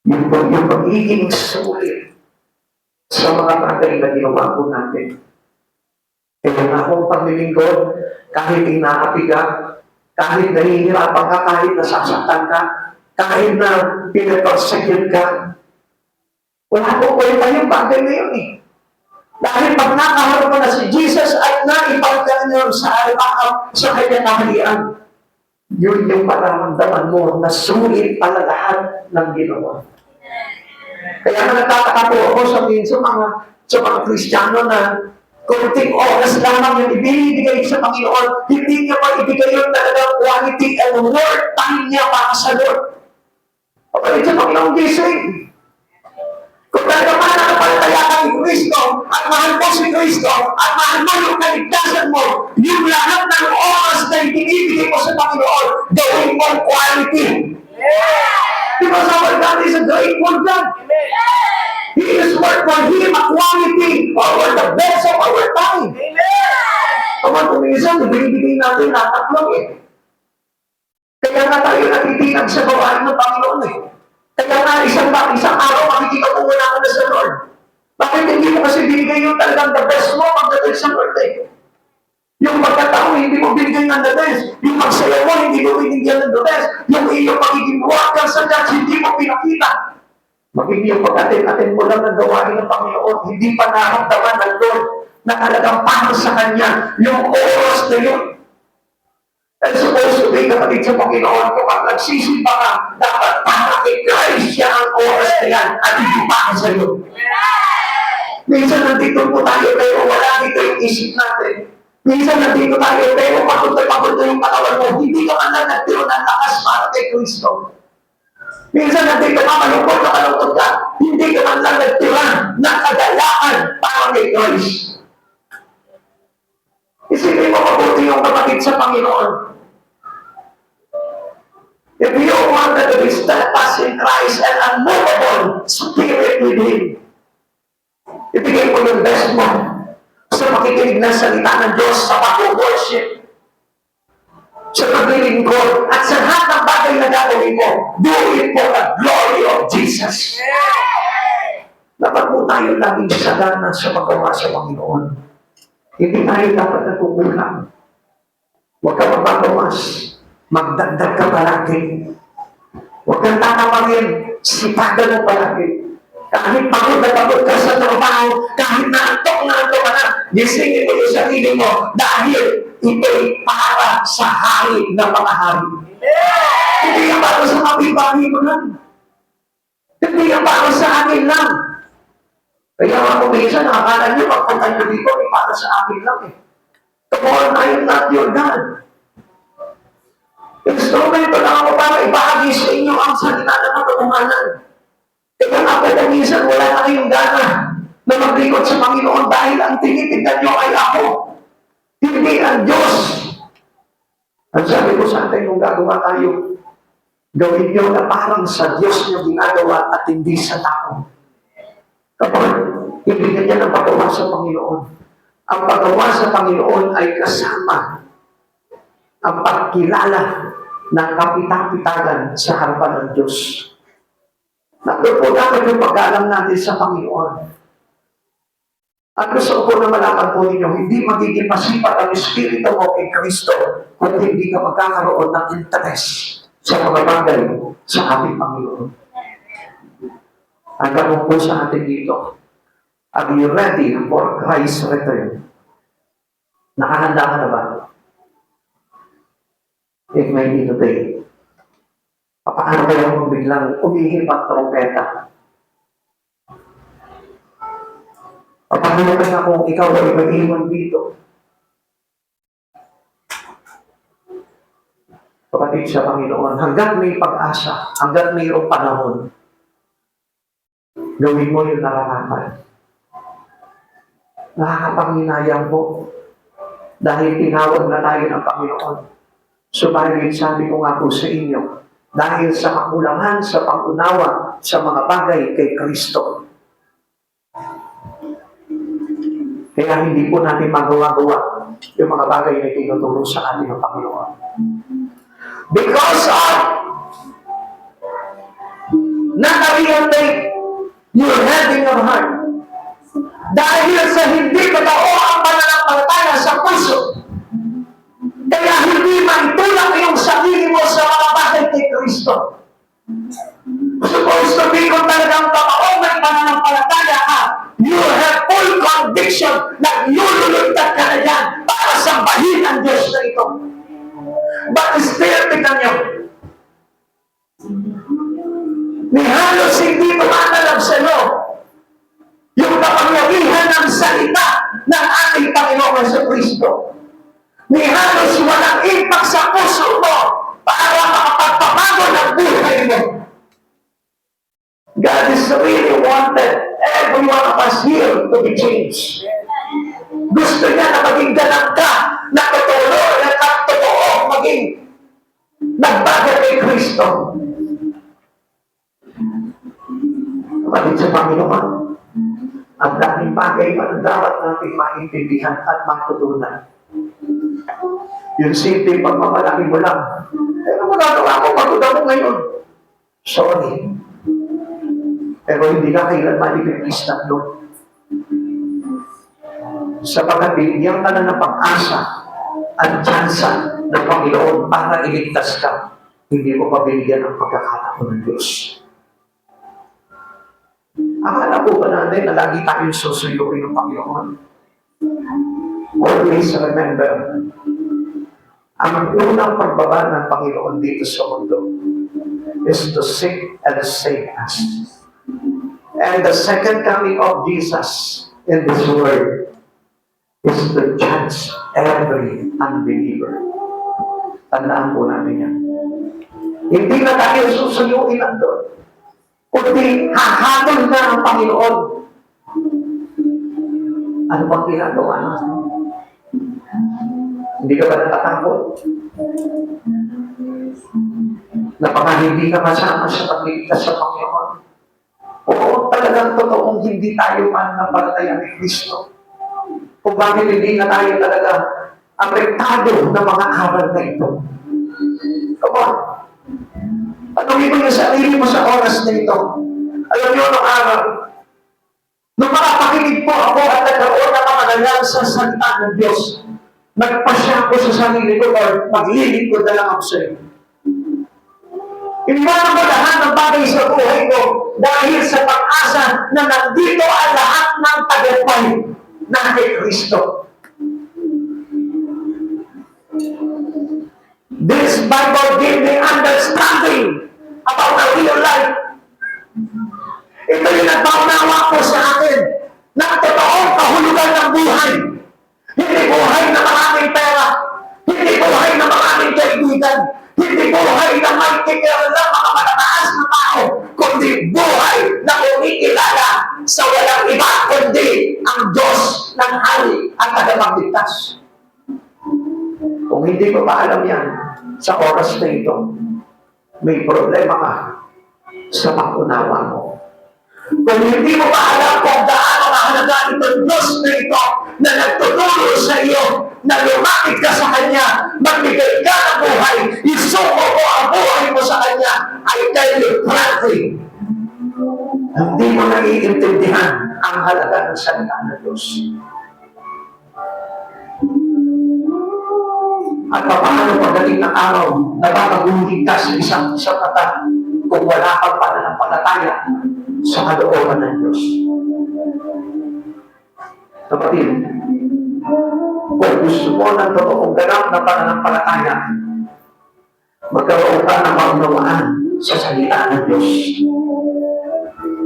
yung pagiging sulit sa mga bagay na ginawa po natin. Kaya nga po ang paglilingkod, kahit inaapiga, kahit nahihirapan ka, kahit nasasaktan ka, kahit na pinapersecute ka, wala po kwenta yung bagay na yun eh. Dahil pag nakaharap mo na si Jesus at naipagka niyo sa alakap sa kanyang kaharian, yun yung mararamdaman mo na sulit pala lahat ng ginawa. Kaya nga nagtataka po ako sa mga Kristiyano na kunting oras lamang yung ibinibigay sa Panginoon, hindi niya maibigay yung talagang quality and worth time niya para sa Lord. Kapalit sa Panginoon gising. Kung talaga mananampalataya ka ni Kristo, at mahal mo si Kristo, at mahal mo yung kaligtasan mo, yung lahat ng oras na ibinibigay mo sa Panginoon, gawin mo quality. Because our God is a grateful God. He is worth for Him a quality over the best of our time. Kapag kuminsan, ibinibigay natin lahat lang eh. Kaya nga tayo natitinag sa gawain ng Panginoon eh. Kaya nga isang araw makikita mo wala ka na sa Lord. Bakit hindi mo kasi binigay yung talagang the best mo pagdating sa Lord eh? Yung pagkatao, hindi mo binigay ng the best. Yung magsaya mo, hindi mo binigyan ng the best. Yung iyong magiging worker sa Diyos, hindi mo pinakita. Magiging yung pag-atin mo lang ng gawain ng Panginoon, hindi pa naramdaman ng Lord na talagang para sa Kanya yung oras na yun. And supposed to be kapatid sa Panginoon, kapag nagsisimba ka, dapat para kay Christ siya ang oras na yan at hindi para sa iyo. Minsan nandito po tayo pero wala dito yung isip natin. Minsan nandito tayo pero pagod yung katawan mo, hindi ka man lang nagtiro ng lakas para kay Kristo. Minsan nandito ka, malungkot ka, hindi ka man lang nagtira ng kagalaan para kay Christ. Isipin mo mabuti yung kapatid sa Panginoon. If you want to be steadfast in Christ and unmovable spirit with Him, ibigay mo yung best mo sa makikinig ng salita ng Diyos, sa pag-worship, sa paglilingkod, at sa lahat ng bagay na gagawin mo, do it for the glory of Jesus. Dapat po tayo laging sagana sa magawa sa Panginoon. Hindi tayo dapat nagkukulang. Huwag ka magbabawas. Magdagdag ka palagi. Huwag kang tatawarin. Sipagan mo palagi. Kahit pagod na pagod ka sa trabaho, kahit naantok ka na, gisingin mo yung sarili mo dahil ito'y para sa hari ng mga hari. Hindi yan para sa kapitbahay mo lang. Hindi yan para sa akin lang. Kaya ako minsan, nakakala nyo, pagpunta nyo dito, ay para sa akin lang eh. Come on, I am not your God. Instrumento lang ako para ibahagi sa inyo ang salita ng katotohanan. Kaya nga pala minsan wala na kayong gana na maglingkod sa Panginoon dahil ang tinitignan nyo ay ako. Hindi ang Diyos. Ang sabi ko sa atin kung gagawa tayo, gawin nyo na parang sa Diyos nyo ginagawa at hindi sa tao. Kapag hindi ganyan ang pagawa sa Panginoon. Ang pagawa sa Panginoon ay kasama ang pagkilala ng kapitapitagan sa harapan ng Diyos. Nandun po dapat yung pag-alam natin sa Panginoon. At gusto ko na malaman po ninyo, hindi magiging masipag ang Espiritu mo kay Kristo kung hindi ka magkakaroon ng interes sa mga bagay sa ating Panginoon. Ang tanong po sa atin dito, are you ready for Christ's return? Nakahanda ka na ba? If may need today, paano kayo kung biglang umihip ang trompeta? Paano kaya kung ikaw ay mag-iwan dito? Kapatid sa Panginoon, hanggat may pag-asa, hanggat mayroong panahon, gawin mo yung nararapat. Nakakapanghinayang po dahil tinawag na tayo ng Panginoon. Subalit sabi ko nga po sa inyo, dahil sa kakulangan sa pag-unawa sa mga bagay kay Kristo, Kaya hindi po natin magawa-gawa yung mga bagay na tinutulong sa atin ng Panginoon. Because of not-realize your head in your heart. Dahil sa hindi totoo ang pananampalataya sa puso, kaya hindi maitulak yung sarili mo sa mga bagay kay Kristo. Supposed to be kung talagang totoo may pananampalataya ka, you have full conviction na lululundag ka na yan para sambahin ang Diyos na ito. But still, tignan niyo, may halos hindi tumatalab sa iyo yung kapangyarihan ng salita ng ating Panginoon sa Kristo. May halos walang impact sa puso mo para makapagpabago ng buhay mo. God is really wanted every one of us here to be changed. Gusto niya na maging ganang ka, na totoo, maging nagbago kay Kristo. Kapatid sa Panginoon, ang daming bagay pa na dapat natin maintindihan at matutunan. Yung simple pagmamalaki mo lang, ano magagawa ko, pagod ako ngayon? Sorry. Pero hindi ka kailanman ipipis ng Lord. Sapagkat binigyan ka na ng pag-asa at tsansa ng Panginoon para iligtas ka, hindi mo pa binigyan ng pagkakataon ng Diyos. Akala po ba natin na lagi tayong susuyuin ng Panginoon? Always remember, ang unang pagbaba ng Panginoon dito sa mundo is to seek and save us. And the second coming of Jesus in this world is to judge every unbeliever. Tandaan po natin yan. Hindi na tayo susuyuin ng Lord, kundi hahatol na ang Panginoon. Ano bang ginagawa natin? Hindi ka ba natatakot? Na baka hindi ka masama sa pagligtas sa Panginoon? Oo, talagang totoong hindi tayo mananampalataya ni Kristo. Kung bakit hindi na tayo talaga apektado ng mga aral na ito. Come on. Tanungin mo yung sarili mo sa oras na ito. Alam niyo, nung araw, nung makapakinig po ako at nagkaroon ng mga nangyari sa salita ng Diyos, nagpasya ko sa sarili ko, Lord, maglilingkod na lang ako sa iyo. Iwanan mo lahat ng bagay sa buhay ko dahil sa pag-asa na nandito ang lahat ng tagumpay na kay Kristo. This Bible gave me understanding about the real life. Ito yung nagpaunawa ko sa akin ng totoong kahulugan ng buhay. Hindi buhay na maraming pera. Hindi buhay na maraming kaibigan. Hindi buhay na may kikilala mga matataas na tao. Kundi buhay na kumikilala sa walang iba kundi ang Diyos ng hari at tagapagligtas. Kung hindi mo pa alam yan, sa oras na ito, may problema ka sa pag-unawa mo. Kung hindi mo pa alam kung gaano mahalaga itong Diyos na ito na nagtuturo sa iyo, na lumapit ka sa Kanya, magbigay ka ng buhay, isuko mo ang buhay mo sa Kanya, I tell you frankly, hindi mo naiintindihan ang halaga ng salita ng Diyos. At paano pagdating ng araw na babaguhin ka sa isang mata kung wala kang pananampalataya sa kalooban ng Diyos. Kapatid, kung gusto mo ng totoong ganap na pananampalataya, magkaroon ka ng maunawaan sa salita ng Diyos.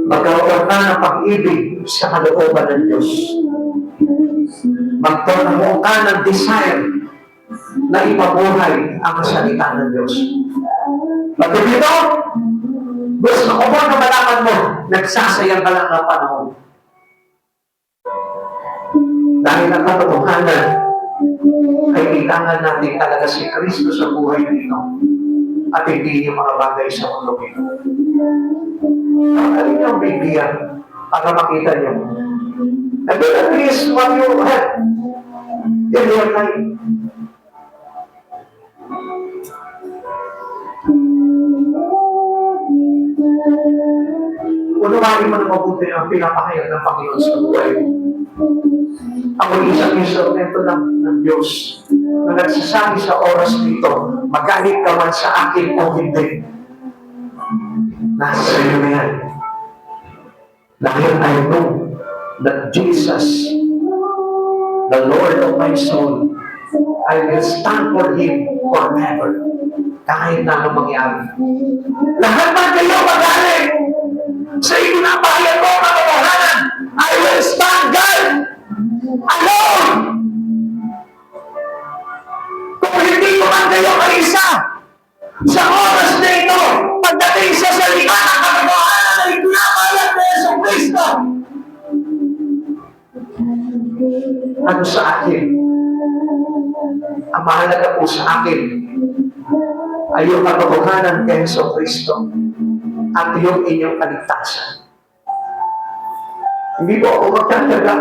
Magkaroon ka ng pag-ibig sa kalooban ng Diyos. Magkaroon ka ng desire na ipabuhay ang salita ng Diyos. Bakit dito? Gusto ko mo na malaman mo, nagsasayang ka lang ng panahon. Dahil ang katotohanan ay kailangan natin talaga si Kristo sa buhay nito at hindi yung mga bagay sa mundo ito. Ang alin yung Biblia para makita niyo And then at least what you have in your life. Unawain mo na mabuti ang pinapahayag ng Panginoon sa buhay. Ako isang instrumento ng Diyos na nagsasabi sa oras nito, magalit ka man sa akin o hindi. Nasa iyo na yan. Dahil I know that Jesus, the Lord of my soul, I will stand for Him forever. Kahit na anong mangyari. Lahat man kayo magaling sa ikinapahayag ko katotohanan, I will stand God alone. Kung hindi ko man kayo kaisa, sa oras na ito, pagdating sa salita ng katotohanan na ikinapahayag ni Yesu Cristo, ano sa akin? Ang mahalaga po sa akin ay yung katotohanan kay Yesu Cristo at yung inyong kaligtasan. Hindi po ako magtataga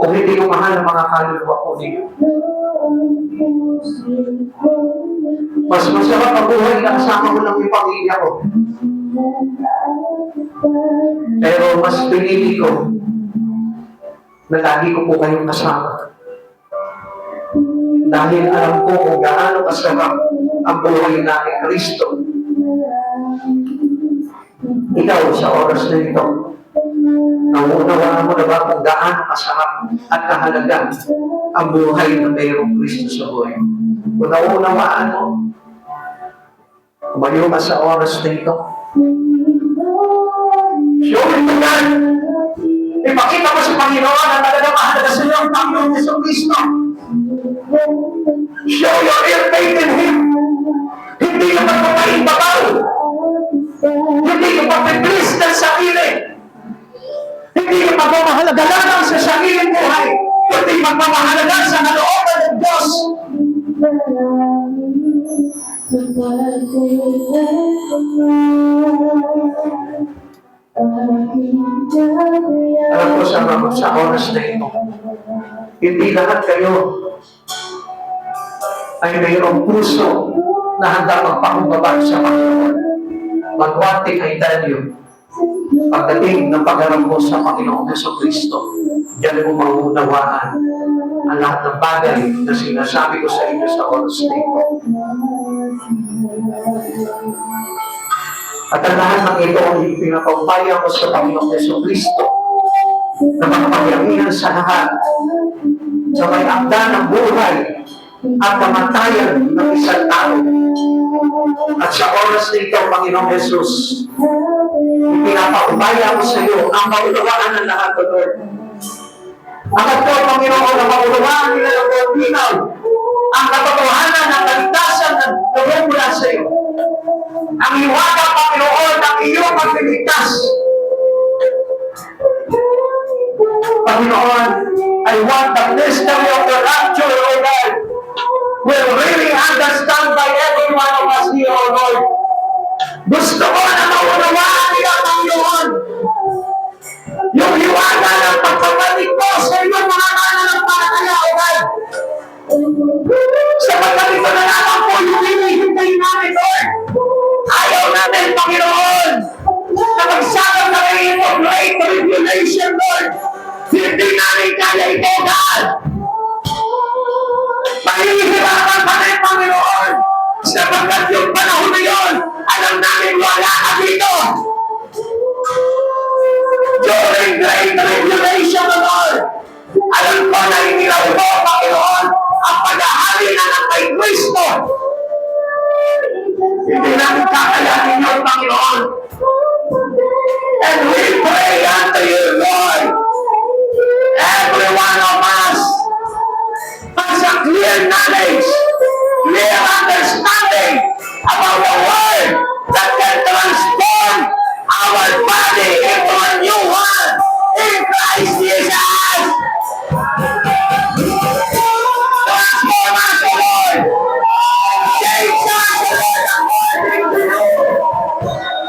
kung hindi ko mahal ang mga kaluluwa ko ninyo. Mas masarap ang buhay na kasama ko ng yung pamilya ko. Pero mas pinili ko na lagi ko po kayong kasama. Dahil alam ko kung gaano kasarap ang buhay na kay Kristo. Ikaw sa oras na ito, nauunawaan mo na ba kung gaano kasarap at kahalaga ang buhay na mayroong Kristo sa buhay? Kung nauunawaan mo, umayo ka sa oras na ito. Show it to God. Ipakita mo sa Panginoon na talagang mahalaga sa iyo ang Panginoon Yesu Cristo. Show your real faith in Him. Hindi ka magpapaibabaw. Hindi ka magpiplis ng sarili. Hindi ka magpapahalaga lang sa sariling buhay. Kundi magpapahalaga sa kalooban ng Diyos. Alam ko sa oras na ito, hindi lahat kayo ay mayroong puso na handa magpakumbaba sa Panginoon. But one thing I tell you, pagdating ng pagharap mo sa Panginoong Yesu Cristo, diyan mo mauunawaan ang lahat ng bagay na sinasabi ko sa inyo sa oras na ito. At ang lahat ng ito ang ipinapaupaya ko sa Panginoong Yesu Cristo na makapangyarihan sa lahat sa may akda ng buhay at kamatayan ng isang tao. At sa oras na ito, Panginoong Jesus, ipinapaupaya ko sa iyo ang maunawaan ng lahat, O Lord. At po, Panginoon, na maunawaan nila ng pagpinaw ang katotohanan ng kaligtasan na gawin mula sa iyo. Ang iwaga, Panginoon, ng iyong pagliligtas. Panginoon, I want the mystery of the rapture, O God, will really understand by every one of us here, O Lord. Gusto ko na maunawaan nila, Panginoon, yung hiwaga ng pagpapalik ko sa iyong mga mananampalataya, O God. Sa pagkalit na naman po, yung hinihintay namin, Lord. Ayaw namin, Panginoon, na magsakot na kayo of great tribulation, Lord. Hindi namin kaya ito, God. Mahihirapan kami, Panginoon, sapagkat yung panahon na yun, alam namin wala ka dito. During great tribulation, Lord, alam ko na inilaw mo, Panginoon, ang paghahali na ng kay Kristo. Hindi namin kakayanin yun, Panginoon. And we pray unto you, Lord, every one of us has a clear knowledge, clear understanding about the word that can transform our body into a new one in Christ Jesus. Transform us, O Lord. Change us, O Lord, according to you.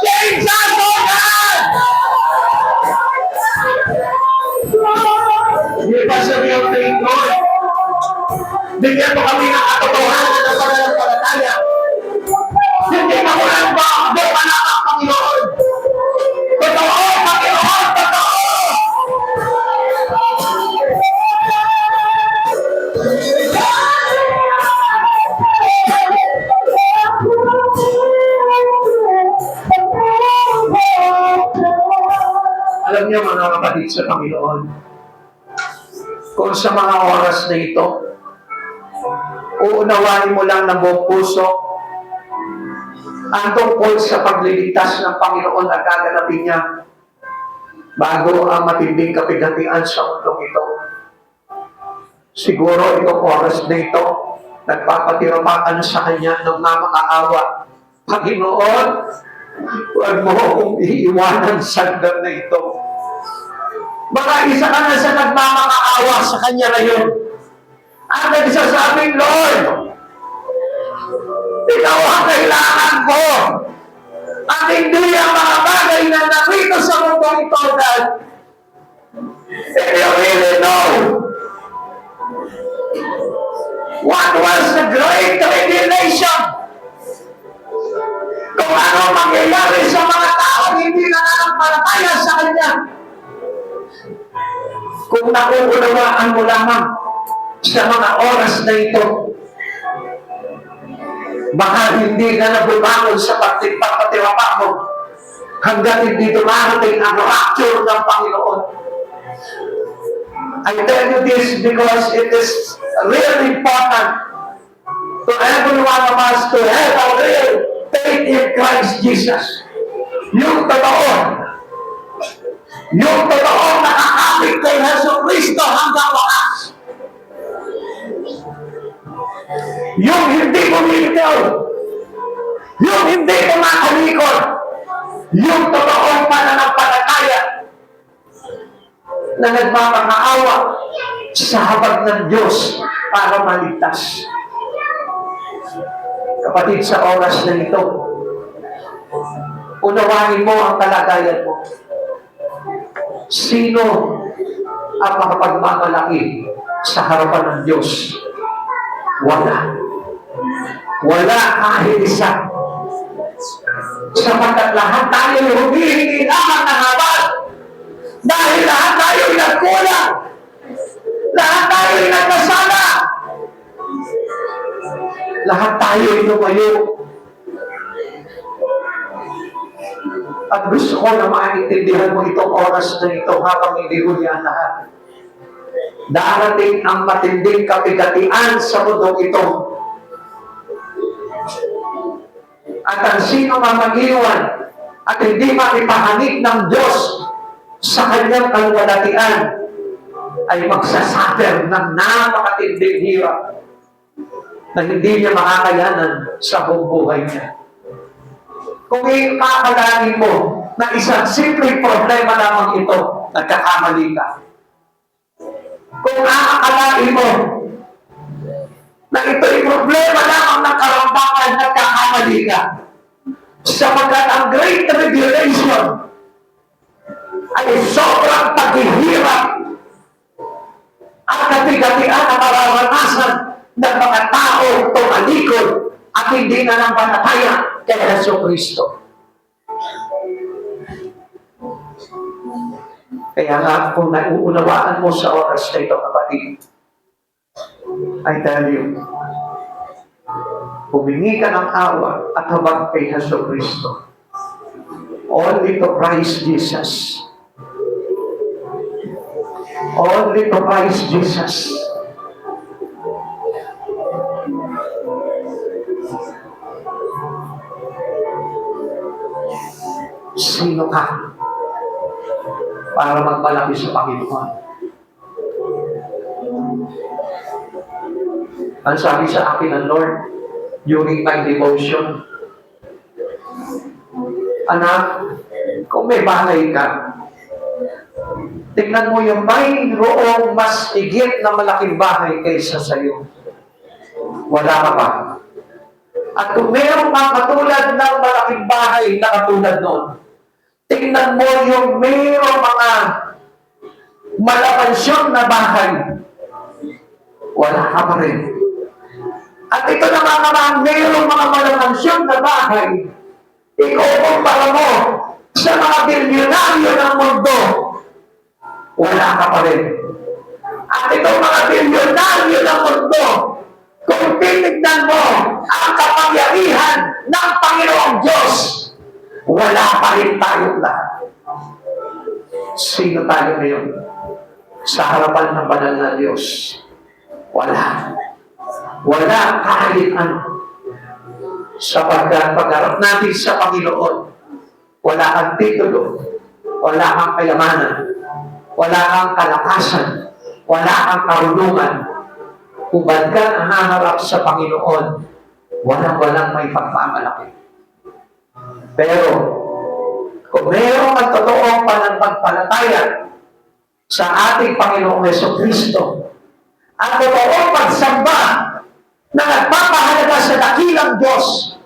Change us, niyo mga kapatid sa Panginoon, kung sa mga oras na ito, uunawain mo lang ng buong puso ang tungkol sa pagliligtas ng Panginoon na gaganapin niya bago ang matinding kapigatian sa mundong ito. Siguro itong oras na ito, nagpapatirapakan sa Kanya ng mamakaawa. Panginoon, huwag mo akong iiwanan sa hanggang na ito. Baka isa ka na sa nagmamakaawa sa Kanya ngayon. At nagsasabing, Lord, Ikaw ang kailangan ko. At hindi ang mga bagay na nakita sa mundo ito dahil if you really know what was the great revelation, kung ano mangyayari sa mga tao hindi nananampalataya sa Kanya, kung nakuunawaan mo lamang sa mga oras na ito, baka hindi ka na bumangon sa pagpapatiwapa mo hanggang hindi dumarating ang rapture ng Panginoon. I tell you this because it is really important to every one of us to have a real faith in Christ Jesus. Yung totoong nakakapit kay Hesus Kristo hanggang wakas. Yung hindi bumitaw, yung hindi kumakalikot, yung totoong pananampalataya na nagmamakaawa sa habag ng Diyos para maligtas. Kapatid, sa oras na ito, unawain mo ang kalagayan mo. Sino ang makapagmamalaki sa harapan ng Diyos? Wala. Wala kahit isa. Sapagkat lahat tayo humihingi lamang ng habag. Dahil lahat tayo nagkulang. Lahat tayo nagkasala. Lahat tayo lumayo. At gusto ko na maintindihan mo itong oras na ito habang hindi huli ang lahat. Darating ang matinding kapigatian sa mundong ito. At ang sino mamag-iwan at hindi maipahangik ng Diyos sa kanyang kalwalatian ay magsasuffer ng napakatinding hirap na hindi niya makakayanan sa buong buhay niya. Kung ikakalanin mo na isang simpleng problema lamang ito, nagkakamali ka. Kung aakalain mo na ito'y problema lamang ng karamdaman, nagkakamali ka. Sapagkat ang Great Tribulation ay sobrang paghihirap at kapigatian na mararanasan ng mga tao tumalikod at hindi na ng panataya kay Hesus Kristo. Kaya nga, kung nauunawaan mo sa oras na ito, kapatid, I tell you, humingi ka ng awa at habag kay Hesus Kristo. Only to Christ Jesus. Only to Christ Jesus. Sino ka para magmalaki sa Panginoon? Ang sabi sa akin ng Lord during my devotion, anak, kung may bahay ka, tingnan mo yung mayroong mas higit na malaking bahay kaysa sa iyo. Wala ka pa. At kung mayroong mga katulad ng malaking bahay na katulad noon, tingnan mo yung mayroong mga malapansyon na bahay, wala ka pa rin. At ito naman naman, mayroong mga malapansyon na bahay, ikukumpara mo sa mga bilyonaryo ng mundo, wala ka pa rin. At itong mga bilyonaryo ng mundo, kung tinignan mo ang kapangyarihan ng Panginoong Diyos, wala pa rin tayong lahat. Sino tayo ngayon sa harapan ng banal na Diyos? Wala. Wala kahit ano. Sapagkat pagharap natin sa Panginoon, wala kang titulo, wala kang kayamanan, wala kang kalakasan, wala kang karunungan. Hubad ka na haharap sa Panginoon, walang may pagmamalaki. Pero, kung mayroong ang totoong pananampalataya sa ating Panginoong Jesucristo, ang totoong pagsamba na nagpapahalaga sa dakilang Diyos,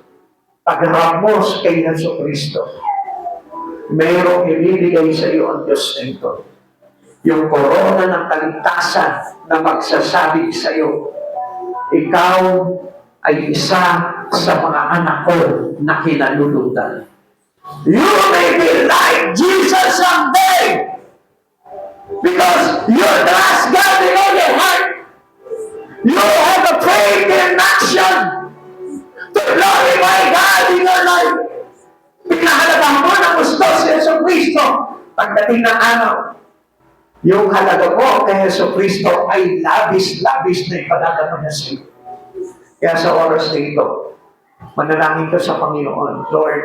pagharap mo kay Jesucristo, mayroong ibibigay sa iyo ang Diyos na ito. Yung korona ng kaligtasan na magsasabi sa iyo, ikaw ay isa sa mga anak ko na kinalulutan. You may be like Jesus someday because you trust God in all your heart. You have a faith in action to glorify God in your life. Pinahalagahan mo ng gusto si Jesucristo pagdating ng araw. Yung halaga mo kay Jesucristo ay labis-labis na ipadadama niya sa iyo. Kaya sa oras na ito, manalangin ka sa Panginoon, Lord,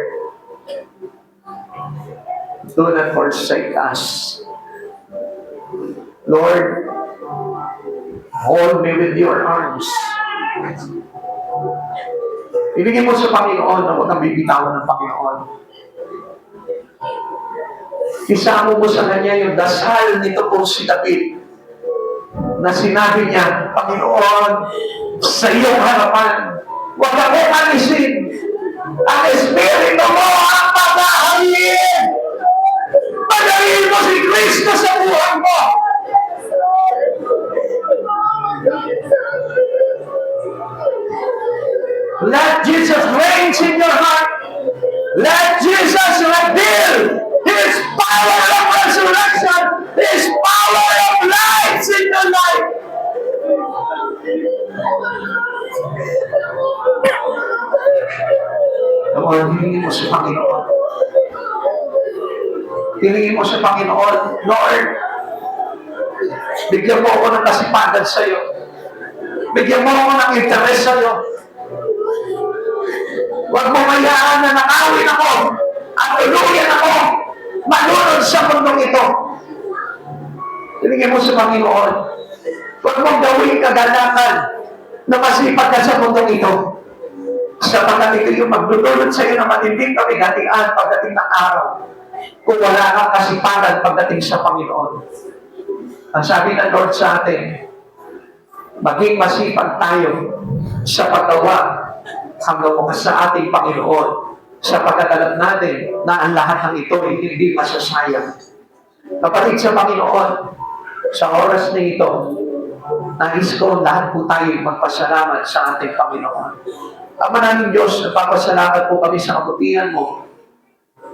do not forsake us. Lord, hold me with your arms. Ibigay mo sa Panginoon na huwag kang bibitawan ng Panginoon. Isama mo sa Kanya yung dasal nito po si David na sinabi niya, Panginoon, sa iyong harapan, huwag ako alisin. Ang Espiritu mo ang pag-ahalin. Pagayin mo si Kristo sa buhay mo. Let Jesus reign in your heart. Let Jesus reveal His power of resurrection, His power of life in your life. Lord, hilingin mo sa Panginoon. Hilingin mo sa Panginoon, Lord, bigyan mo ako ng kasipagan sa iyo. Bigyan mo ako ng interest sa iyo. Huwag mo mayaan na nakawin ako at tuluyan ako malunod sa mundong ito. Hilingin mo sa Panginoon. Huwag mong gawin kagalakan na masipag ka sa mundong ito. Sapagkat ito yung maglulunod sa iyo na matinding kabigatian pagdating ng araw kung wala kang kasipagan pagdating sa Panginoon. Ang sabi ng Lord sa atin, maging masipag tayo sa paggawa hanggang sa ating Panginoon sapagkat alam natin na ang lahat ng ito ay hindi masasayang. Kapatid sa Panginoon, sa oras na ito, nais ko lahat po tayo magpasalamat sa ating Panginoon. Ama namin Diyos, nagpapasalamat po kami sa kabutihan mo.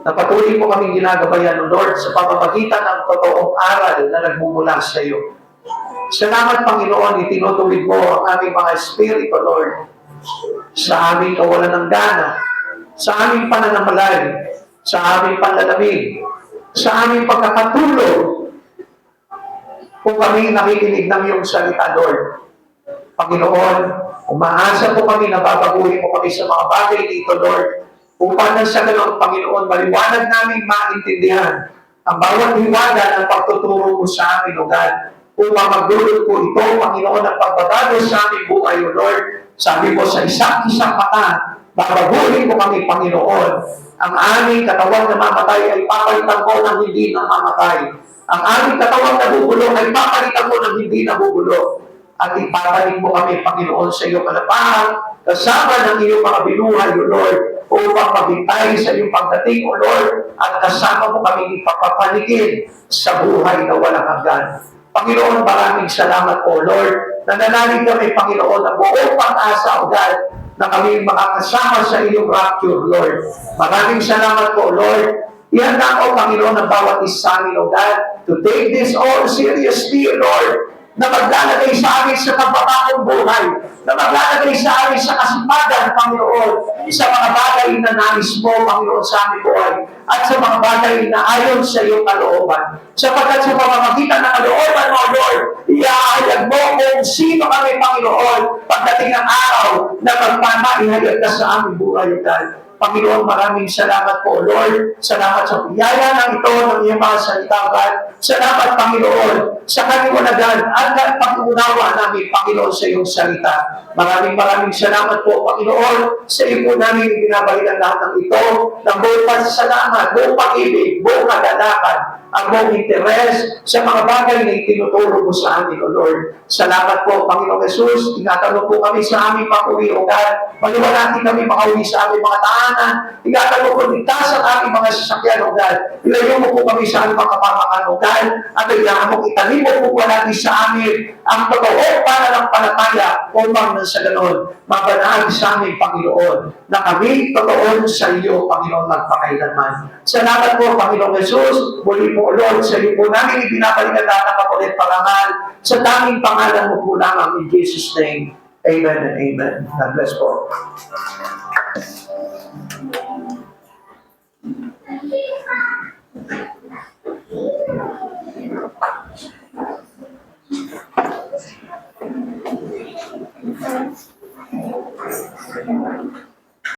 Napatuloy mo kami ginagabayan ng Lord sa pamamagitan ng totoong aral na nagmumula sa iyo. Salamat Panginoon, itinutuwid mo ang aming mga espiritu, Lord, sa aming kawalan ng gana, sa aming pananamalay, sa aming panlalamig, sa aming pagkakatulog, kung kami nakikinig ng iyong salita, Lord. Panginoon, umaasa po kami na babaguhin mo kami sa mga bagay dito, Lord, upang sa ganun, Panginoon, maliwanag namin maintindihan ang bawat hiwaga ng pagtuturo mo sa amin, O God, upang magdulot po ito, Panginoon, ang pagbabago sa aming buhay, O Lord. Sabi mo, sa isang mata, babaguhin mo kami, Panginoon. Ang aming katawang namamatay ay papalitan mo ng hindi namamatay. Ang aming katawang nabubulong ay papalitan mo ng hindi nabubulong. At ipapalit mo kami, Panginoon, sa iyong kalapahan, kasama ng iyong mga binuhay, O Lord, upang maghintay sa iyong pagdating, O Lord, at kasama mo kami ipapapaligid sa buhay na walang hanggan. Panginoon, maraming salamat, O Lord. Nananalig kami, Panginoon, ng buong pag-asa, O God, na kami makakasama sa iyong rapture, Lord. Maraming salamat po, Lord. Ihanda ko, Panginoon, ang bawat isa amin, O God, to take this all seriously, Lord, na maglalagay sa amin sa pagpapakong buhay, na maglalagay sa amin sa kasipagan, Panginoon, sa mga bagay na nais mo, Panginoon, sa aming buhay, at sa mga bagay na ayon sa iyong kalooban. Sapagkat sa pamamagitan ng kalooban mo, Lord, iahayag mo kung sino kami, Panginoon, pagdating ng araw na magpamaihayag ka sa aming buhay, God. Panginoon, maraming salamat po, Lord. Salamat sa biyaya ng ito, ng iyong mga salita, God. Salamat, Panginoon, sa kaliwanagan at pag-unawa namin, Panginoon, sa iyong salita. Maraming salamat po, Panginoon, sa iyo po namin binabalikan lahat ng ito, ng buong pasasalamat, buong pag-ibig, buong kagalakan, ang buong interes sa mga bagay na itinuturo mo sa amin, O Lord. Salamat po, Panginoon Jesus. Ingatan mo po kami sa aming pag-uwi, O God. Maliwanatin kami makauwi sa aming mga tahanan. Ingatan mo po ligtas ang aming mga sasakyan, O God. Ilayo mo po kami sa aming mga kapamakan, O God. At kailangan mo italim mo po palagi sa amin ang totoo pananampalataya upang na sa ganon mabanahag sa aming Panginoon na kami totoo sa iyo, Panginoon, magpakailanman. Salamat po, Panginoon Jesus. Muli po, Lord, sa iyo po namin ibinabalikan lahat ng kapalit parangal sa tanging pangalan mo po lamang in Jesus' name. Amen and amen. God bless po.